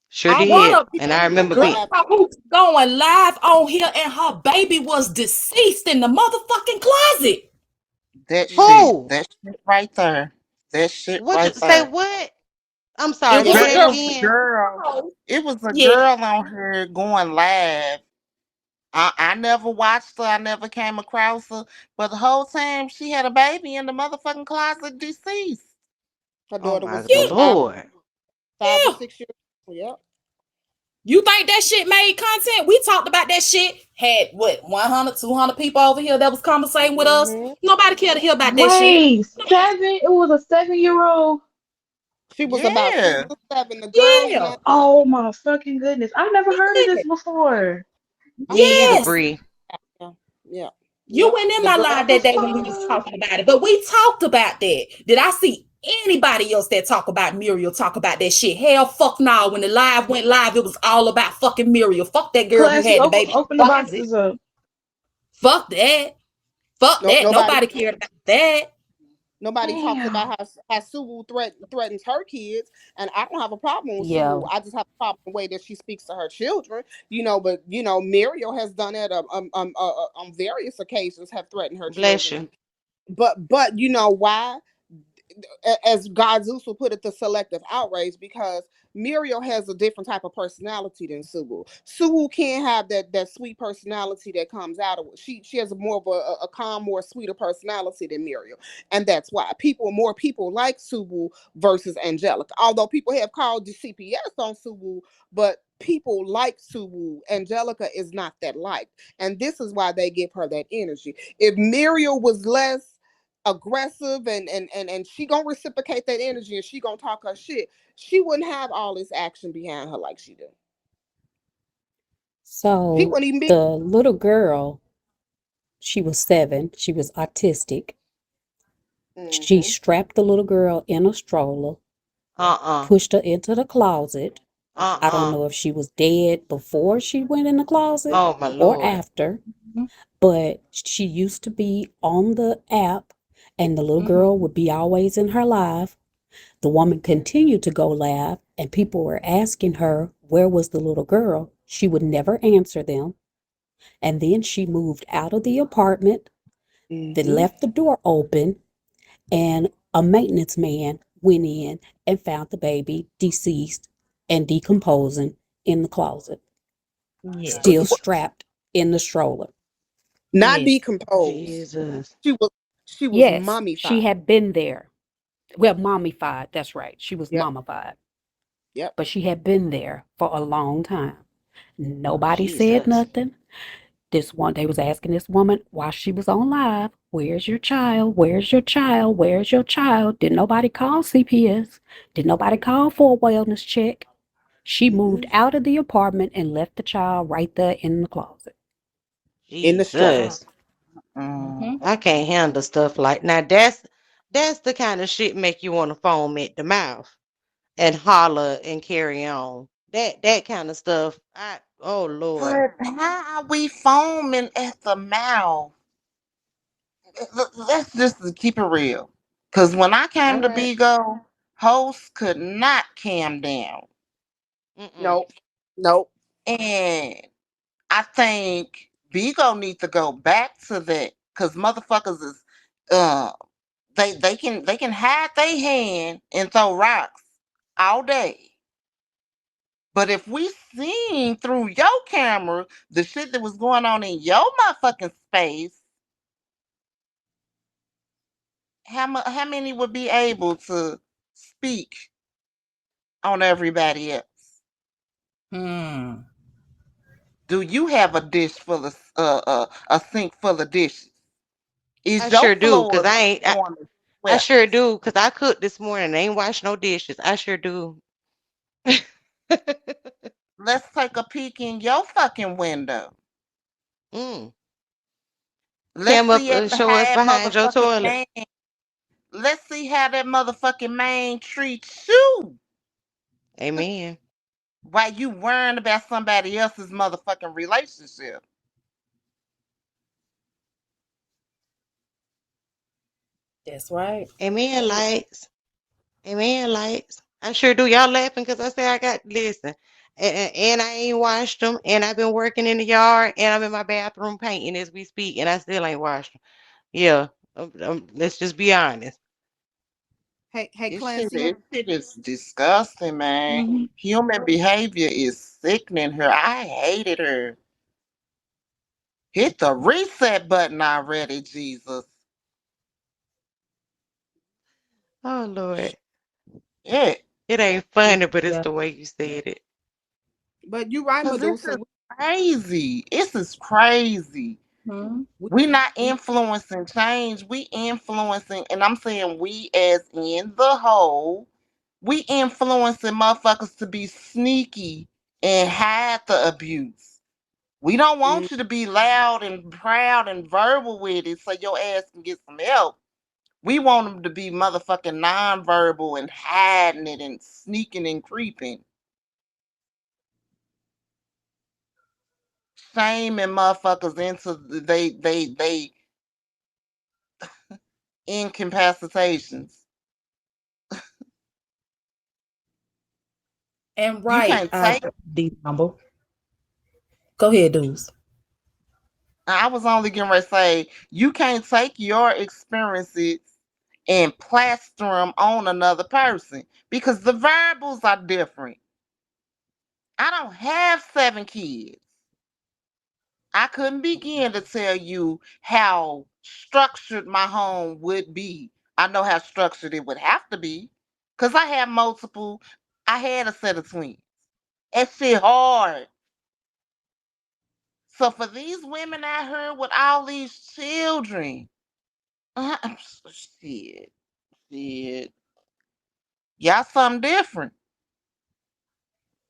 Speaker 2: Sure
Speaker 3: I
Speaker 1: One
Speaker 2: did.
Speaker 1: of
Speaker 2: And I remember
Speaker 3: on
Speaker 1: girl
Speaker 2: being
Speaker 3: live.
Speaker 1: who's going live on here and her baby was deceased in the motherfucking closet.
Speaker 6: That
Speaker 3: Mm-hmm.
Speaker 6: shit.
Speaker 2: who?
Speaker 6: That shit right there. That shit
Speaker 2: What you
Speaker 6: right
Speaker 2: say?
Speaker 6: there.
Speaker 2: What? I'm
Speaker 1: It
Speaker 2: sorry.
Speaker 1: was
Speaker 3: Yep.
Speaker 1: a
Speaker 2: Say that
Speaker 6: It
Speaker 1: girl.
Speaker 6: was a
Speaker 2: again.
Speaker 6: girl. It was a
Speaker 1: Yeah.
Speaker 6: girl on here going live. I never watched her. I never came across her. But the whole time she had a baby in the motherfucking closet deceased.
Speaker 3: Her
Speaker 2: Oh
Speaker 3: daughter
Speaker 2: my
Speaker 3: was
Speaker 1: Yeah.
Speaker 3: five,
Speaker 2: lord.
Speaker 3: 5 or
Speaker 1: Yeah.
Speaker 3: 6 years old. Yep.
Speaker 1: You think that shit made content? We talked about that shit. Had what 100, 200 people over here that was conversating with us.
Speaker 3: Mm-hmm.
Speaker 1: Nobody cared to hear about that shit.
Speaker 5: Wait, 7? It was a 7-year old.
Speaker 3: She was about six
Speaker 6: Yeah.
Speaker 3: or seven. The girl's
Speaker 1: Yeah.
Speaker 3: name.
Speaker 5: Oh my fucking goodness. I've never heard of this before.
Speaker 3: I
Speaker 2: Me
Speaker 3: think her
Speaker 2: either,
Speaker 3: name.
Speaker 1: Yes.
Speaker 2: Bree.
Speaker 3: Yeah. Yeah.
Speaker 1: You
Speaker 3: Yep.
Speaker 1: went in
Speaker 3: The
Speaker 1: my
Speaker 3: girl.
Speaker 1: live
Speaker 5: That
Speaker 1: that
Speaker 5: was
Speaker 1: day when we was
Speaker 5: fine.
Speaker 1: talking about it, but we talked about that. Did I see anybody else that talk about Muriel talk about that shit? Hell, fuck no. When the live went live, it was all about fucking Muriel. Fuck that girl who
Speaker 5: Classy,
Speaker 1: had the
Speaker 5: open
Speaker 1: baby in
Speaker 5: open
Speaker 1: the
Speaker 5: the
Speaker 1: closet.
Speaker 5: boxes up.
Speaker 1: Fuck that. Fuck
Speaker 3: No,
Speaker 1: that.
Speaker 3: nobody.
Speaker 1: Nobody cared about that.
Speaker 3: Nobody talks
Speaker 5: Damn.
Speaker 3: about how Suwu threatens her kids, and I don't have a problem with
Speaker 1: Yeah.
Speaker 3: Suwu. I just have a problem with the way that she speaks to her children. But Muriel has done it on various occasions, have threatened her
Speaker 2: Bless
Speaker 3: children.
Speaker 2: you.
Speaker 3: But you know why? As God Zeus will put it, the selective outrage, because Muriel has a different type of personality than Suwu. Suwu can't have that sweet personality that comes out of it. She has more of a calm, more sweeter personality than Muriel, and that's why more people like Suwu versus Angelica. Although people have called the CPS on Suwu, but people like Suwu. Angelica is not that liked, and this is why they give her that energy. If Muriel was less aggressive and she gonna reciprocate that energy and she gonna talk her shit, she wouldn't have all this action behind her like she do. She
Speaker 7: So
Speaker 3: wouldn't even be.
Speaker 7: the little girl, she was 7. She was autistic. She
Speaker 3: Mm-hmm.
Speaker 7: strapped the little girl in a stroller,
Speaker 2: Uh-uh.
Speaker 7: pushed her into the closet. I don't
Speaker 2: Uh-uh.
Speaker 7: know if she was dead before she went in the closet
Speaker 2: Oh my
Speaker 7: or
Speaker 2: Lord.
Speaker 7: after, but she used to be on the app, and the little
Speaker 1: Mm-hmm.
Speaker 7: girl would be always in her live. The woman continued to go live, and people were asking her where was the little girl. She would never answer them. And then she moved out of the apartment, then
Speaker 3: Mm-hmm.
Speaker 7: left the door open, and a maintenance man went in and found the baby deceased and decomposing in the closet,
Speaker 1: Yes.
Speaker 7: still strapped in the stroller.
Speaker 3: Not
Speaker 1: Yes.
Speaker 3: decomposed.
Speaker 2: Jesus.
Speaker 3: She was she was
Speaker 7: Yes, she
Speaker 3: mummified.
Speaker 7: had been there. Well, mommified, that's right. She was
Speaker 3: Yep.
Speaker 7: mommified,
Speaker 3: Yep.
Speaker 7: but she had been there for a long time. Nobody said
Speaker 2: Jesus.
Speaker 7: nothing. This one, they was asking this woman while she was on live, where's your child? Where's your child? Where's your child? Did nobody call CPS? Did nobody call for a wellness check? She moved
Speaker 3: Mm-mm.
Speaker 7: out of the apartment and left the child right there in the closet.
Speaker 3: In the stroller.
Speaker 2: Jesus.
Speaker 6: Mm.
Speaker 1: Mm-hmm.
Speaker 2: I can't handle stuff like now. That's the kind of shit make you want to foam at the mouth and holler and carry on. That kind of stuff. Oh Lord.
Speaker 6: But how are we foaming at the mouth? Let's just keep it real. Because when I
Speaker 2: All
Speaker 6: came to
Speaker 2: right.
Speaker 6: Bigo, hosts could not calm down.
Speaker 2: Mm-mm.
Speaker 3: Nope. Nope.
Speaker 6: And I think Bigo needs to go back to that. Because motherfuckers is uh they can hide their hand and throw rocks all day. But if we seen through your camera the shit that was going on in your motherfucking space, how many would be able to speak on everybody else?
Speaker 1: Hmm.
Speaker 6: Do you have a dish full of a sink full of dishes?
Speaker 2: I
Speaker 6: Is your
Speaker 2: sure do, cause
Speaker 6: floors
Speaker 2: I ain't.
Speaker 6: on the
Speaker 2: I
Speaker 6: swept?
Speaker 2: sure do, cause I cooked this morning. I ain't washed no dishes. I sure do.
Speaker 6: Let's take a peek in your fucking window.
Speaker 2: mm.
Speaker 6: Let's
Speaker 2: Come up
Speaker 6: see
Speaker 2: and
Speaker 6: how
Speaker 2: show us
Speaker 6: that
Speaker 2: behind your
Speaker 6: motherfucking
Speaker 2: toilet.
Speaker 6: man. Let's see how that motherfucking man treats you
Speaker 2: Amen.
Speaker 6: while you worrying about somebody else's motherfucking relationship.
Speaker 1: That's right.
Speaker 2: Amen. Lights. Amen. Lights. I sure do. Y'all laughing because I say I got listen. And I ain't washed them. And I've been working in the yard. And I'm in my bathroom painting as we speak. And I still ain't washed them. Yeah. Let's just be honest.
Speaker 3: Hey,
Speaker 6: This shit,
Speaker 3: Classy.
Speaker 6: this shit is disgusting, man.
Speaker 1: Mm-hmm.
Speaker 6: Human behavior is sickening her. I hated her. Hit the reset button already, Jesus.
Speaker 2: Oh Lord.
Speaker 6: Yeah.
Speaker 2: It ain't funny, but it's
Speaker 1: Yeah.
Speaker 2: the way you said it.
Speaker 3: But you right,
Speaker 6: Cause this
Speaker 3: Medusa.
Speaker 6: is crazy. This is crazy.
Speaker 1: Mm-hmm.
Speaker 3: We,
Speaker 6: We not influencing change. We influencing, and I'm saying we as in the whole, we influencing motherfuckers to be sneaky and hide the abuse. We don't
Speaker 2: Mm.
Speaker 6: want you to be loud and proud and verbal with it so your ass can get some help. We want them to be motherfucking nonverbal and hiding it and sneaking and creeping. Shaming motherfuckers into they incapacitations.
Speaker 1: And
Speaker 6: You
Speaker 1: right,
Speaker 6: can't take
Speaker 1: D number. Go ahead, dudes.
Speaker 6: I was only getting ready to say you can't take your experiences and plaster them on another person because the variables are different. I don't have 7 kids. I couldn't begin to tell you how structured my home would be. I know how structured it would have to be because I have multiple. I had a set of twins. That shit hard. So for these women out here with all these children, shit, shit, y'all something different.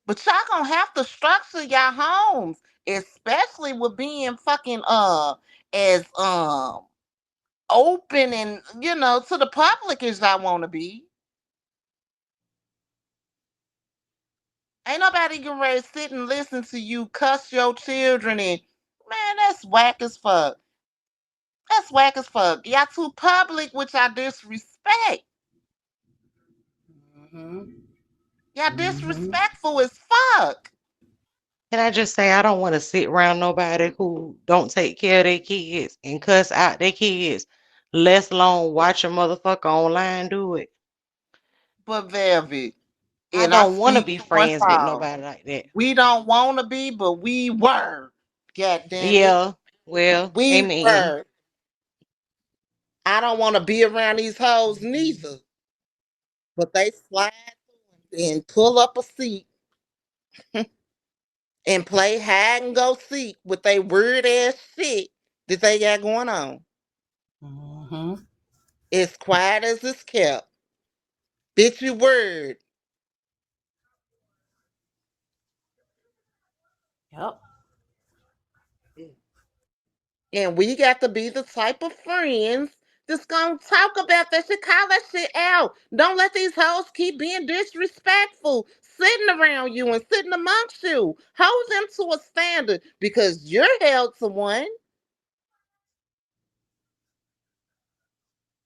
Speaker 6: But y'all gonna have to structure your homes, especially with being fucking as open and to the public as I want to be. Ain't nobody getting ready to sit and listen to you cuss your children and man, that's whack as fuck. That's whack as fuck. Y'all too public with y'all disrespect.
Speaker 1: Mm-hmm.
Speaker 6: Y'all
Speaker 1: Mm-hmm.
Speaker 6: disrespectful as fuck.
Speaker 2: Can I just say I don't want to sit around nobody who don't take care of their kids and cuss out their kids, let alone watch a motherfucker online do it.
Speaker 6: But Velvet,
Speaker 2: I
Speaker 6: and I
Speaker 2: don't want to
Speaker 6: speak
Speaker 2: be
Speaker 6: for us
Speaker 2: friends with
Speaker 6: all.
Speaker 2: nobody like that.
Speaker 6: We don't want to be, but we were. God damn it.
Speaker 2: Yeah, well,
Speaker 6: We
Speaker 2: amen.
Speaker 6: were. I don't want to be around these hoes neither. But they slide and pull up a seat and play hide and go seek with they weird ass shit that they got going on.
Speaker 1: Mm-hmm.
Speaker 6: As quiet as it's kept. Bitch, you word.
Speaker 1: Yep.
Speaker 6: And we got to be the type of friends that's gonna talk about that shit, call that shit out. Don't let these hoes keep being disrespectful, sitting around you and sitting amongst you. Hold them to a standard because you're held to one.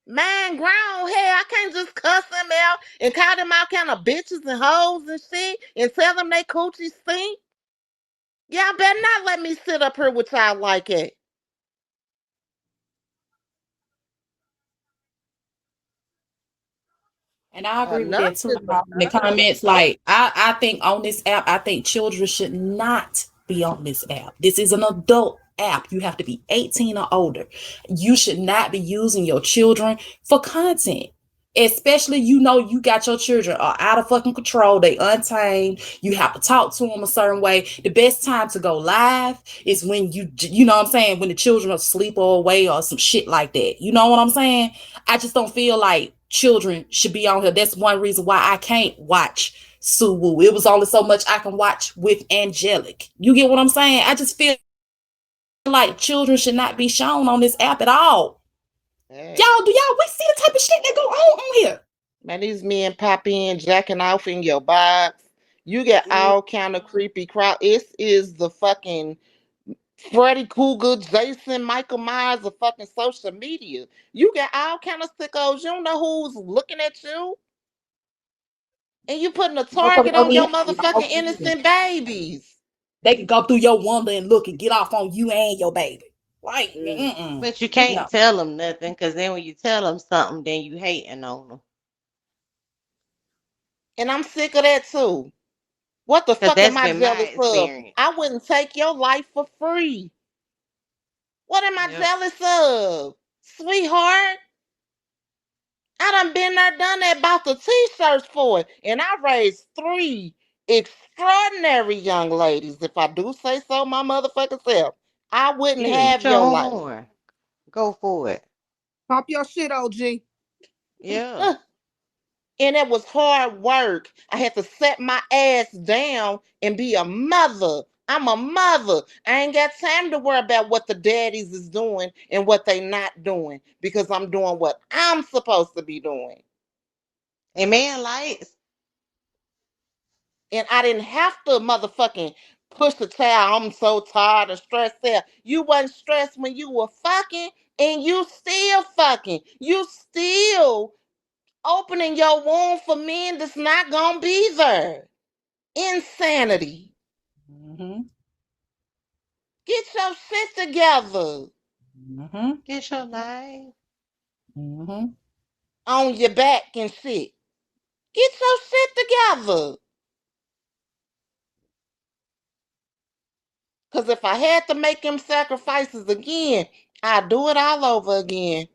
Speaker 6: Man, grown, hell, I can't just cuss them out and call them all kind of bitches and hoes and shit and tell them they coochie stink. Y'all better not let me sit up here with y'all like it.
Speaker 1: And I agree with
Speaker 6: Enough
Speaker 1: that too.
Speaker 6: is enough.
Speaker 1: In the comments, like I think on this app, I think children should not be on this app. This is an adult app. You have to be 18 or older. You should not be using your children for content. Especially, you got your children are out of fucking control. They untamed. You have to talk to them a certain way. The best time to go live is when you know what I'm saying, when the children are asleep or away or some shit like that. You know what I'm saying? I just don't feel like children should be on here. That's one reason why I can't watch Suwu. It was only so much I can watch with Angelic. You get what I'm saying? I just feel like children should not be shown on this app at all.
Speaker 6: Hey,
Speaker 1: We see the type of shit that go on here?
Speaker 6: man, these men pop in, jacking off in your box. You get all kind of creepy crowd. It is the fucking Freddy Krueger, Jason, Michael Myers of fucking social media. You get all kind of sickos. You don't know who's looking at you. And you putting a
Speaker 1: Motherfuckers
Speaker 6: target
Speaker 1: don't
Speaker 6: on your
Speaker 1: even have to
Speaker 6: motherfucking
Speaker 1: know you.
Speaker 6: innocent babies.
Speaker 1: They can go through your wonder and look and get off on you and your baby. Like,
Speaker 2: But you
Speaker 1: no.
Speaker 2: can't tell them nothing because then when you tell them something, then you hating on them.
Speaker 6: And I'm sick of that too. What the
Speaker 2: Because
Speaker 6: fuck am
Speaker 2: that's
Speaker 6: I
Speaker 2: been my
Speaker 6: jealous of?
Speaker 2: experience.
Speaker 6: I wouldn't take your life for free. What am I
Speaker 2: Yep.
Speaker 6: jealous of? Sweetheart, I done been there, done that, bought the t-shirts for it. And I raised 3 extraordinary young ladies, if I do say so my motherfucking self. I wouldn't
Speaker 2: Toot
Speaker 6: have
Speaker 2: your
Speaker 6: your
Speaker 2: own
Speaker 6: life.
Speaker 2: horn. Go for it.
Speaker 3: Pop your shit, OG.
Speaker 2: Yeah.
Speaker 6: And it was hard work. I had to set my ass down and be a mother. I'm a mother. I ain't got time to worry about what the daddies is doing and what they not doing because I'm doing what I'm supposed to be doing.
Speaker 2: Amen, lights.
Speaker 6: And I didn't have to motherfucking push the child. I'm so tired and stressed out. You wasn't stressed when you were fucking, and you still fucking. You still opening your womb for men that's not gonna be there. Insanity.
Speaker 1: Mm-hmm.
Speaker 6: Get your shit together.
Speaker 1: Mm-hmm.
Speaker 2: Get your life.
Speaker 1: Mm-hmm.
Speaker 6: On your back and shit. Get your shit together. Because if I had to make them sacrifices again, I'd do it all over again.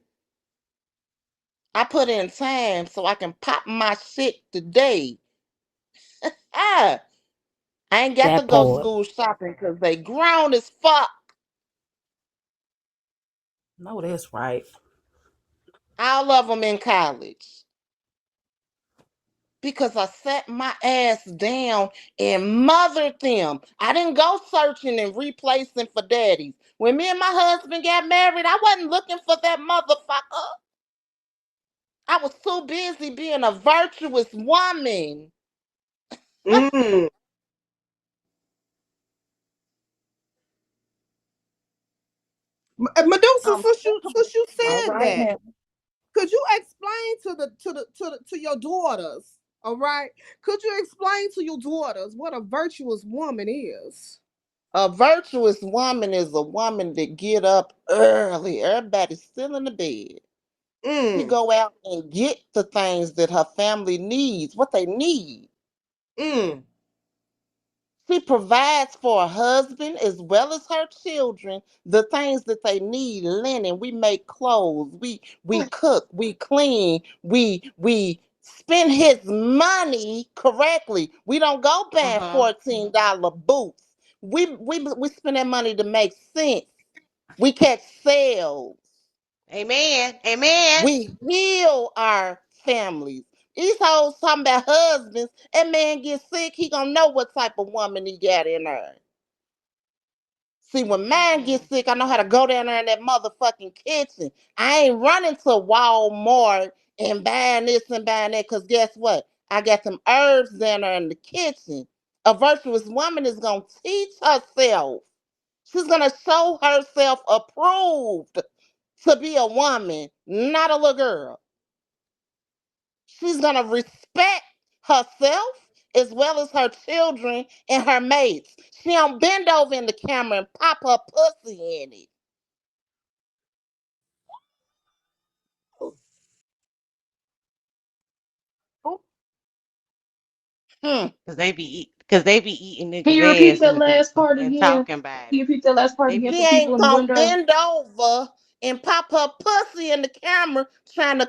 Speaker 6: I put in time so I can pop my shit today. Ah, I ain't got to
Speaker 7: That
Speaker 6: go
Speaker 7: part.
Speaker 6: school shopping because they grown as fuck.
Speaker 1: No, that's right.
Speaker 6: All of them in college. Because I sat my ass down and mothered them. I didn't go searching and replacing for daddies. When me and my husband got married, I wasn't looking for that motherfucker. I was too busy being a virtuous woman.
Speaker 3: Mm. Medusa,
Speaker 6: I'm
Speaker 3: since you
Speaker 1: All
Speaker 3: said
Speaker 1: right
Speaker 3: that,
Speaker 1: now.
Speaker 3: could you explain to your daughters? All right, could you explain to your daughters what a virtuous woman is?
Speaker 6: a virtuous woman is a woman that get up early. Everybody's still in the bed. She
Speaker 3: Mm.
Speaker 6: go out and get the things that her family needs, what they need.
Speaker 3: Mm.
Speaker 6: She provides for her husband as well as her children the things that they need. Linen, we make clothes, we cook, we clean, we spend his money correctly. We don't go buy
Speaker 2: Uh-huh.
Speaker 6: $14 boots. We spend that money to make sense. We catch sales.
Speaker 2: Amen. Amen.
Speaker 6: We heal our families. These hoes talking about husbands. That man gets sick, he gonna know what type of woman he got in there. See, when mine
Speaker 2: Mm-hmm.
Speaker 6: gets sick, I know how to go down there in that motherfucking kitchen. I ain't running to Walmart and buying this and buying that, because guess what? I got some herbs down there in the kitchen. A virtuous woman is gonna teach herself. She's gonna show herself approved to be a woman, not a little girl. She's gonna respect herself as well as her children and her mates. She don't bend over in the camera and pop her pussy in it. Hmm.
Speaker 2: Cause they be eating
Speaker 5: Can
Speaker 2: niggas
Speaker 5: you repeat
Speaker 2: ass,
Speaker 5: that last
Speaker 2: Medusa,
Speaker 5: part
Speaker 2: and
Speaker 5: again?
Speaker 2: talking about
Speaker 5: Can you
Speaker 2: it.
Speaker 5: repeat that last part
Speaker 2: They
Speaker 5: again
Speaker 2: be
Speaker 6: She
Speaker 5: for the people
Speaker 6: ain't
Speaker 5: in the
Speaker 6: gonna
Speaker 5: window?
Speaker 6: bend over and pop her pussy in the camera trying to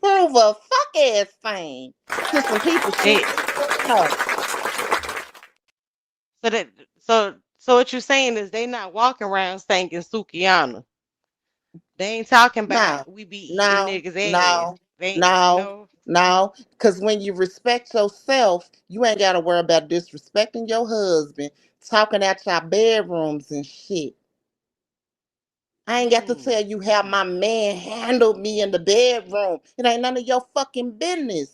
Speaker 6: prove a fuck ass thing to some people she
Speaker 2: they
Speaker 6: ain't even know.
Speaker 2: so that so what you're saying is they not walking around singing Sukiana. They ain't talking about
Speaker 6: No,
Speaker 2: we be eating
Speaker 6: no,
Speaker 2: niggas ass.
Speaker 6: no,
Speaker 2: They ain't
Speaker 6: no,
Speaker 2: no.
Speaker 6: no. Because when you respect yourself, you ain't got to worry about disrespecting your husband, talking out your bedrooms and shit. I ain't got to
Speaker 2: Mm.
Speaker 6: tell you how my man handled me in the bedroom. It ain't none of your fucking business.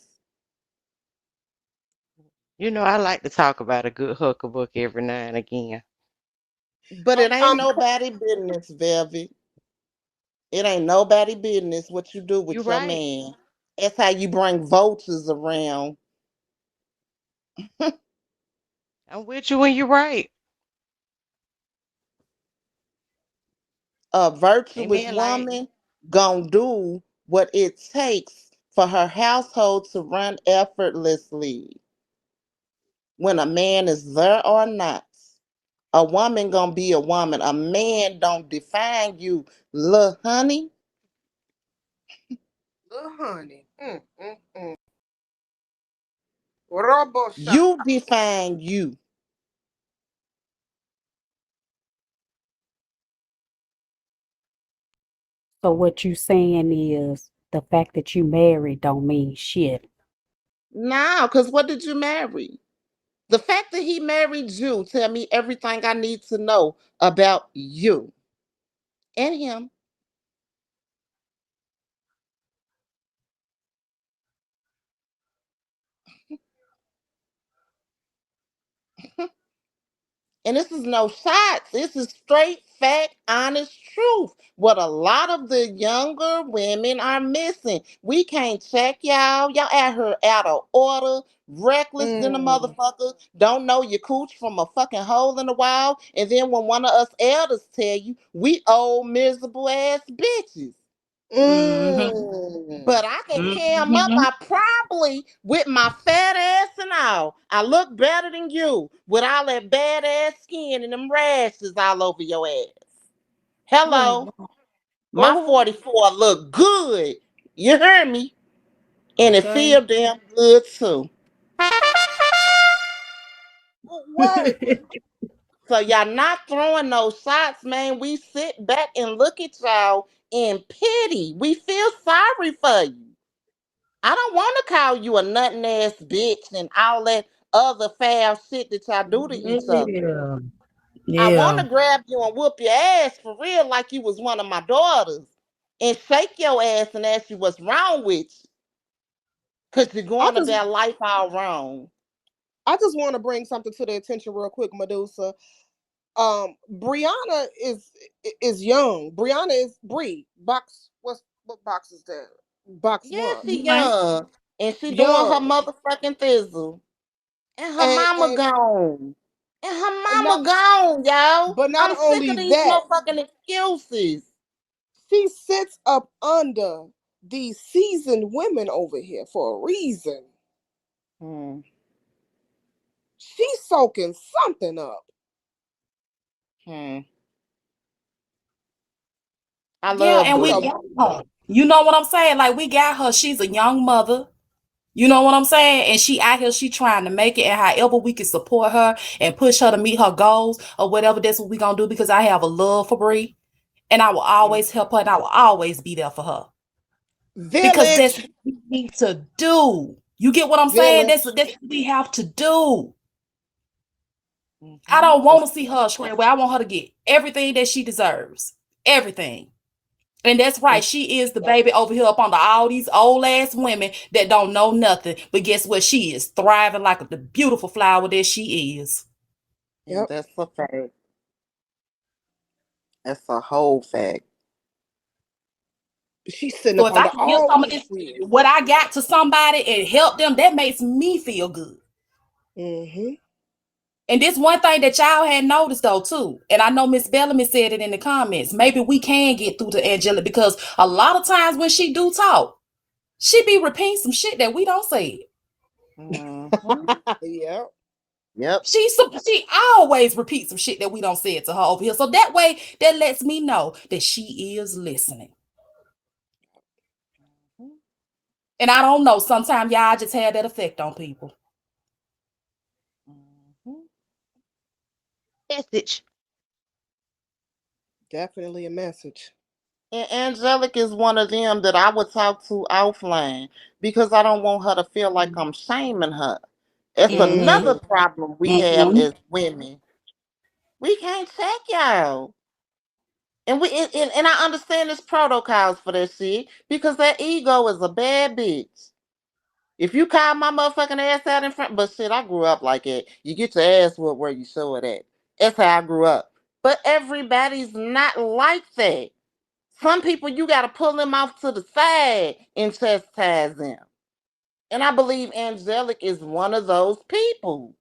Speaker 2: You know, I like to talk about a good hooker book every now and again.
Speaker 6: But
Speaker 3: Um,
Speaker 6: it ain't
Speaker 3: um,
Speaker 6: nobody business, Velvet. It ain't nobody business what you do
Speaker 2: You
Speaker 6: with your
Speaker 2: right.
Speaker 6: man. That's how you bring vultures around.
Speaker 2: I'm with you when you're right.
Speaker 6: A virtuous
Speaker 2: Amen. Like
Speaker 6: woman gonna do what it takes for her household to run effortlessly when a man is there or not. A woman gonna be a woman. A man don't define you, little honey.
Speaker 3: little honey. Robosha.
Speaker 6: You define you.
Speaker 7: So what you saying is the fact that you married don't mean shit.
Speaker 6: Now, cause what did you marry? The fact that he married you tell me everything I need to know about you and him. And this is no shots. This is straight fact, honest truth. What a lot of the younger women are missing. We can't check y'all. Y'all at her out of order, reckless than a
Speaker 3: Mm.
Speaker 6: motherfucker. Don't know your cooch from a fucking hole in the wall. And then when one of us elders tell you, we old miserable ass bitches.
Speaker 1: Mm-hmm.
Speaker 3: Mm.
Speaker 6: But I can cam up.
Speaker 1: Mm-hmm.
Speaker 6: I probably, with my fat ass and all, I look better than you with all that bad ass skin and them rashes all over your ass.
Speaker 3: Oh,
Speaker 6: Hello,
Speaker 3: wow.
Speaker 6: my
Speaker 3: Oh,
Speaker 6: 44 look good. You heard me? And it
Speaker 1: Okay.
Speaker 6: feel damn good too.
Speaker 3: what?
Speaker 6: So y'all not throwing no shots, man. We sit back and look at y'all in pity. We feel sorry for you. I don't want to call you a nutting ass bitch and all that other foul shit that y'all do to each other.
Speaker 1: Yeah.
Speaker 6: I want
Speaker 1: Yeah.
Speaker 6: to grab you and whoop your ass for real like you was one of my daughters and shake your ass and ask you what's wrong with you because you're
Speaker 3: I
Speaker 6: going
Speaker 3: just
Speaker 6: about life all wrong.
Speaker 3: I just want to bring something to the attention real quick, Medusa. Brianna is young. Brianna is Bree. What box is that? Box
Speaker 6: Yeah,
Speaker 3: one.
Speaker 6: she
Speaker 1: Right.
Speaker 6: young and she doing her
Speaker 3: Young.
Speaker 6: motherfucking thizzle. And her
Speaker 3: And
Speaker 6: mama gone. And her
Speaker 3: not
Speaker 6: mama gone, y'all.
Speaker 3: but not
Speaker 6: I'm sick
Speaker 3: only
Speaker 6: of these
Speaker 3: that,
Speaker 6: motherfucking excuses.
Speaker 3: she sits up under these seasoned women over here for a reason.
Speaker 6: Hmm.
Speaker 3: She's soaking something up.
Speaker 6: Hmm. I
Speaker 1: Yeah,
Speaker 6: love
Speaker 1: and we
Speaker 3: So
Speaker 6: Bree.
Speaker 1: got her. You know what I'm saying? Like we got her. She's a young mother. You know what I'm saying? And she out here, she trying to make it, and however we can support her and push her to meet her goals or whatever, that's what we gonna do because I have a love for Bree, and I will always help her, and I will always be there for her because that's
Speaker 3: village,
Speaker 1: what we need to do. You get what I'm saying? That's
Speaker 3: village.
Speaker 1: that's what we have to do. I
Speaker 6: Mm-hmm.
Speaker 1: don't want to see her straight away. I want her to get everything that she deserves, everything. And that's right. She is the baby over here up under all these old ass women that don't know nothing. But guess what? She is thriving like the beautiful flower that she is.
Speaker 6: And
Speaker 3: Yep.
Speaker 6: that's a fact. That's a whole fact.
Speaker 3: She's sitting
Speaker 1: So
Speaker 3: up
Speaker 1: if I
Speaker 3: under
Speaker 1: can give
Speaker 3: all
Speaker 1: some of
Speaker 3: these
Speaker 1: this,
Speaker 3: queers.
Speaker 1: what I got to somebody and help them, that makes me feel good.
Speaker 3: Mm-hmm.
Speaker 1: And this one thing that y'all had noticed though too, and I know Miss Bellamy said it in the comments. Maybe we can get through to Angelic because a lot of times when she do talk, she be repeating some shit that we don't say.
Speaker 6: Mm-hmm.
Speaker 3: Yep.
Speaker 6: Yep.
Speaker 1: She always repeats some shit that we don't say it to her over here. So that way, that lets me know that she is listening. And I don't know. Sometimes y'all just have that effect on people.
Speaker 6: Mm-hmm.
Speaker 2: Message.
Speaker 3: Definitely a message.
Speaker 6: And Angelic is one of them that I would talk to offline because I don't want her to feel like I'm shaming her. It's
Speaker 1: Mm-hmm.
Speaker 6: another
Speaker 3: Mm-hmm.
Speaker 6: problem we have
Speaker 1: Mm-hmm.
Speaker 6: as women. We can't check y'all. And I understand there's protocols for that shit because that ego is a bad bitch. If you call my motherfucking ass out in front, but shit, I grew up like it. You get your ass whooped where you show it at. That's how I grew up. But everybody's not like that. Some people you gotta pull them off to the side and chastise them. And I believe Angelic is one of those people.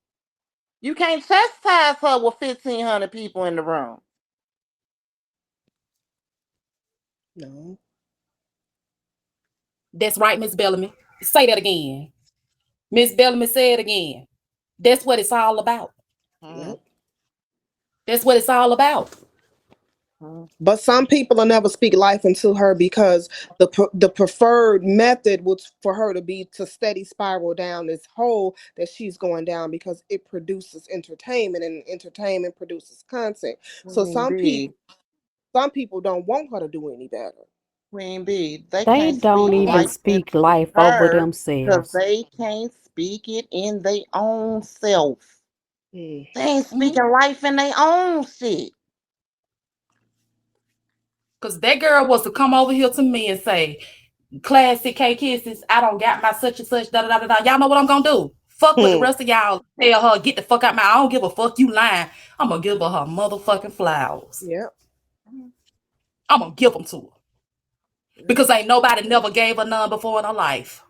Speaker 6: You can't chastise her with 1,500 people in the room.
Speaker 3: No.
Speaker 1: That's right, Miss Bellamy. Say that again. Miss Bellamy, say it again. That's what it's all about.
Speaker 6: Mhm,
Speaker 3: Yep.
Speaker 1: That's what it's all about.
Speaker 6: mhm,
Speaker 3: But some people will never speak life into her because the preferred method was for her to be to steady spiral down this hole that she's going down because it produces entertainment and entertainment produces content. So
Speaker 6: Queen Bee.
Speaker 3: some people don't want her to do any better.
Speaker 6: Queen Bee. They
Speaker 7: They
Speaker 6: can't
Speaker 7: don't
Speaker 6: speak
Speaker 7: even
Speaker 6: life
Speaker 7: speak
Speaker 6: into
Speaker 7: life over
Speaker 6: her because
Speaker 7: themselves.
Speaker 6: they can't speak it in their own self.
Speaker 3: Mm.
Speaker 6: They ain't
Speaker 1: Mhm.
Speaker 6: speaking life in their own shit.
Speaker 1: Cause that girl was to come over here to me and say, classic KKisses, I don't got my such and such, da da da da. Y'all know what I'm gonna do? Fuck with the
Speaker 3: Hmm.
Speaker 1: rest of y'all. Tell her, get the fuck out my. I don't give a fuck you lying. I'm gonna give her motherfucking flowers.
Speaker 3: Yep.
Speaker 1: I'm gonna give them to her.
Speaker 3: Yep.
Speaker 1: Because ain't nobody never gave her none before in her life.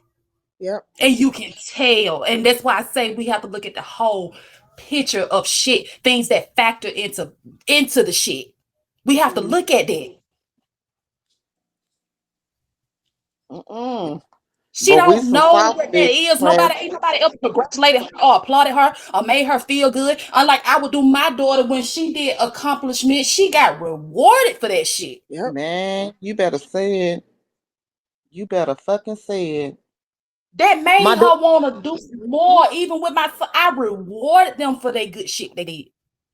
Speaker 3: Yep.
Speaker 1: And you can tell. And that's why I say we have to look at the whole picture of shit, things that factor into the shit. We have to
Speaker 3: Mhm.
Speaker 1: look at that.
Speaker 6: Mm-mm.
Speaker 1: She
Speaker 6: But we
Speaker 1: don't
Speaker 6: some
Speaker 1: know what that
Speaker 6: sausage
Speaker 1: is.
Speaker 6: class.
Speaker 1: Ain't nobody else congratulated her or applauded her or made her feel good. Unlike I would do my daughter when she did accomplishments, she got rewarded for that shit.
Speaker 3: Yep.
Speaker 6: Man, you better say it. You better fucking say it.
Speaker 1: That made
Speaker 3: My do-
Speaker 1: her want to do more. Even with my son, I rewarded them for their good shit they did.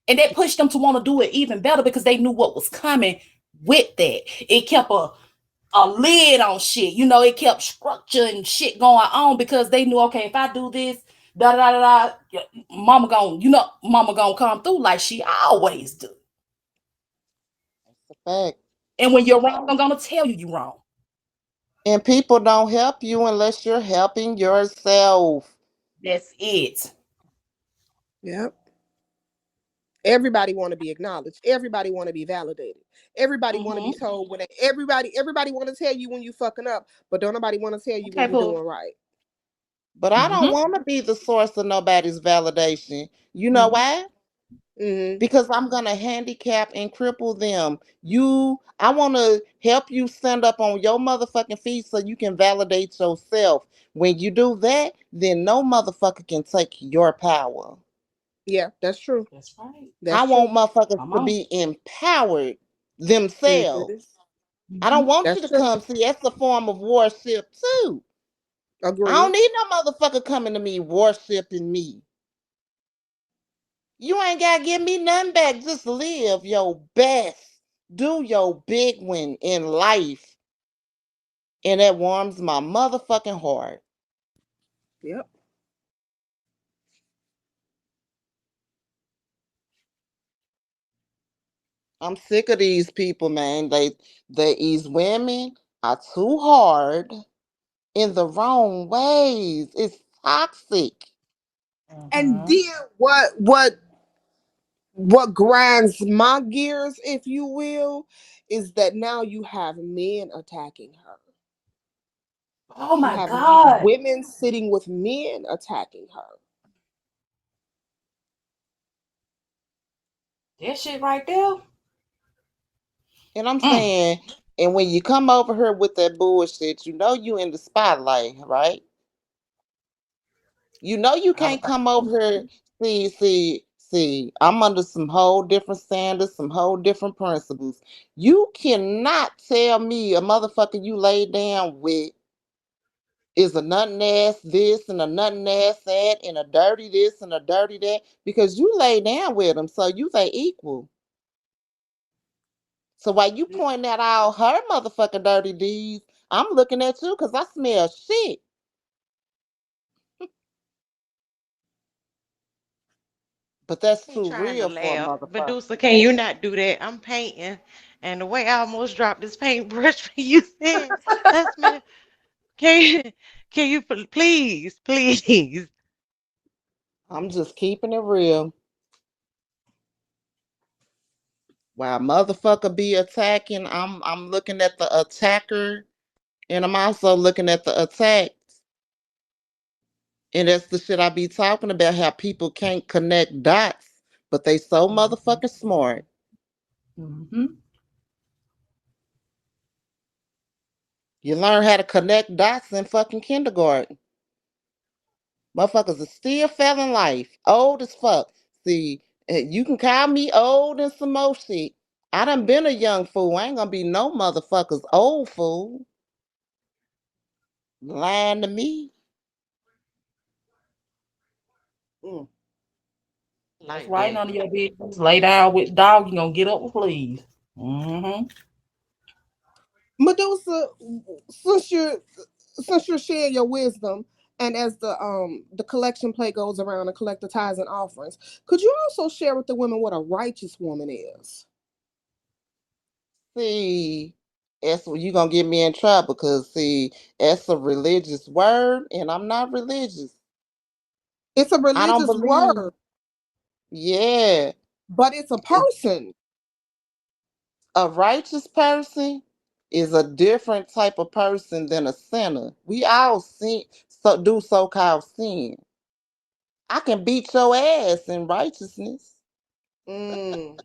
Speaker 1: And that pushed them to want to do it even better because they knew what was coming with that. It kept a lid on shit. You know, it kept structure and shit going on because they knew, okay, if I do this, da da da da, mama gonna come through like she always do.
Speaker 6: It's a fact.
Speaker 1: And when you're wrong, I'm gonna tell you you're wrong.
Speaker 6: And people don't help you unless you're helping yourself.
Speaker 1: That's it.
Speaker 3: Yep. Everybody want to be acknowledged. Everybody want to be validated. Everybody want to be
Speaker 1: Mm-hmm.
Speaker 3: told when everybody want to tell you when you fucking up, but don't nobody want to tell you when
Speaker 1: Okay,
Speaker 3: you're doing
Speaker 1: Pooh.
Speaker 3: right.
Speaker 6: But I don't
Speaker 1: Mm-hmm.
Speaker 6: want to be the source of nobody's validation. You know
Speaker 3: Mm-hmm.
Speaker 6: why?
Speaker 3: Mm-hmm.
Speaker 6: Because I'm gonna handicap and cripple them. I want to help you stand up on your motherfucking feet so you can validate yourself. When you do that, then no motherfucker can take your power.
Speaker 3: Yeah, that's true.
Speaker 1: That's right.
Speaker 3: That's
Speaker 6: I want
Speaker 3: true.
Speaker 6: motherfuckers
Speaker 1: Come
Speaker 6: to
Speaker 1: on.
Speaker 6: be empowered
Speaker 3: Mm-hmm.
Speaker 6: themselves. I don't
Speaker 1: Mm-hmm.
Speaker 6: want you
Speaker 3: That's
Speaker 6: to
Speaker 3: true.
Speaker 6: come. See, that's a form of worship too. I don't
Speaker 3: Agreed.
Speaker 6: need no motherfucker coming to me worshiping me. You ain't gotta give me nothing back. Just live your best. Do your big one in life. And that warms my motherfucking heart.
Speaker 3: Yep.
Speaker 6: I'm sick of these people, man. These women are too hard in the wrong ways. It's toxic.
Speaker 3: And
Speaker 1: Mm-hmm.
Speaker 3: then what grinds my gears, if you will, is that now you have men attacking her.
Speaker 1: Oh
Speaker 3: You
Speaker 1: my
Speaker 3: have
Speaker 1: God.
Speaker 3: women sitting with men attacking her.
Speaker 1: That shit right there.
Speaker 6: And I'm
Speaker 1: Mm.
Speaker 6: saying, and when you come over here with that bullshit, you know you in the spotlight, right? You know you
Speaker 1: I,
Speaker 6: can't come over here. See. I'm under some whole different standards, some whole different principles. You cannot tell me a motherfucker you lay down with is a nothing ass this and a nothing ass that and a dirty this and a dirty that because you lay down with them, so you they equal. So while you point out all her motherfucking dirty deeds, I'm looking at you because I smell shit. But that's
Speaker 2: ain't
Speaker 6: too
Speaker 2: trying to
Speaker 6: real for a
Speaker 2: laugh.
Speaker 6: motherfucker.
Speaker 2: Medusa, can you not do that? I'm painting. And the way I almost dropped this paintbrush when you said I smell. Can you, can you please, please?
Speaker 6: I'm just keeping it real. While motherfucker be attacking, I'm looking at the attacker and I'm also looking at the attack. And that's the shit I be talking about, how people can't connect dots, but they so
Speaker 1: Mhm.
Speaker 6: motherfucking smart.
Speaker 1: Mhm.
Speaker 6: You learn how to connect dots in fucking kindergarten. Motherfuckers are still failing life. Old as fuck. See, you can call me old and some more shit. I done been a young fool. I ain't gonna be no motherfuckers old fool. Lying to me.
Speaker 3: Mm.
Speaker 1: That's
Speaker 2: Like
Speaker 1: right.
Speaker 2: that.
Speaker 1: None of your business. Lay down with dog. You gonna get up, please. Mm-hmm.
Speaker 3: Medusa, since you're since you're sharing your wisdom, And as the collection plate goes around and collect the tithes and offerings, could you also share with the women what a righteous woman is?
Speaker 6: See, that's what you gonna get me in trouble because see, that's a religious word, and I'm not religious.
Speaker 3: It's a
Speaker 6: I don't
Speaker 3: religious
Speaker 6: believe.
Speaker 3: word,
Speaker 6: Yeah,
Speaker 3: but it's a
Speaker 6: it's
Speaker 3: person.
Speaker 6: a righteous person is a different type of person than a sinner. We all sin, do so-called sin. I can beat your ass in righteousness.
Speaker 3: Mm.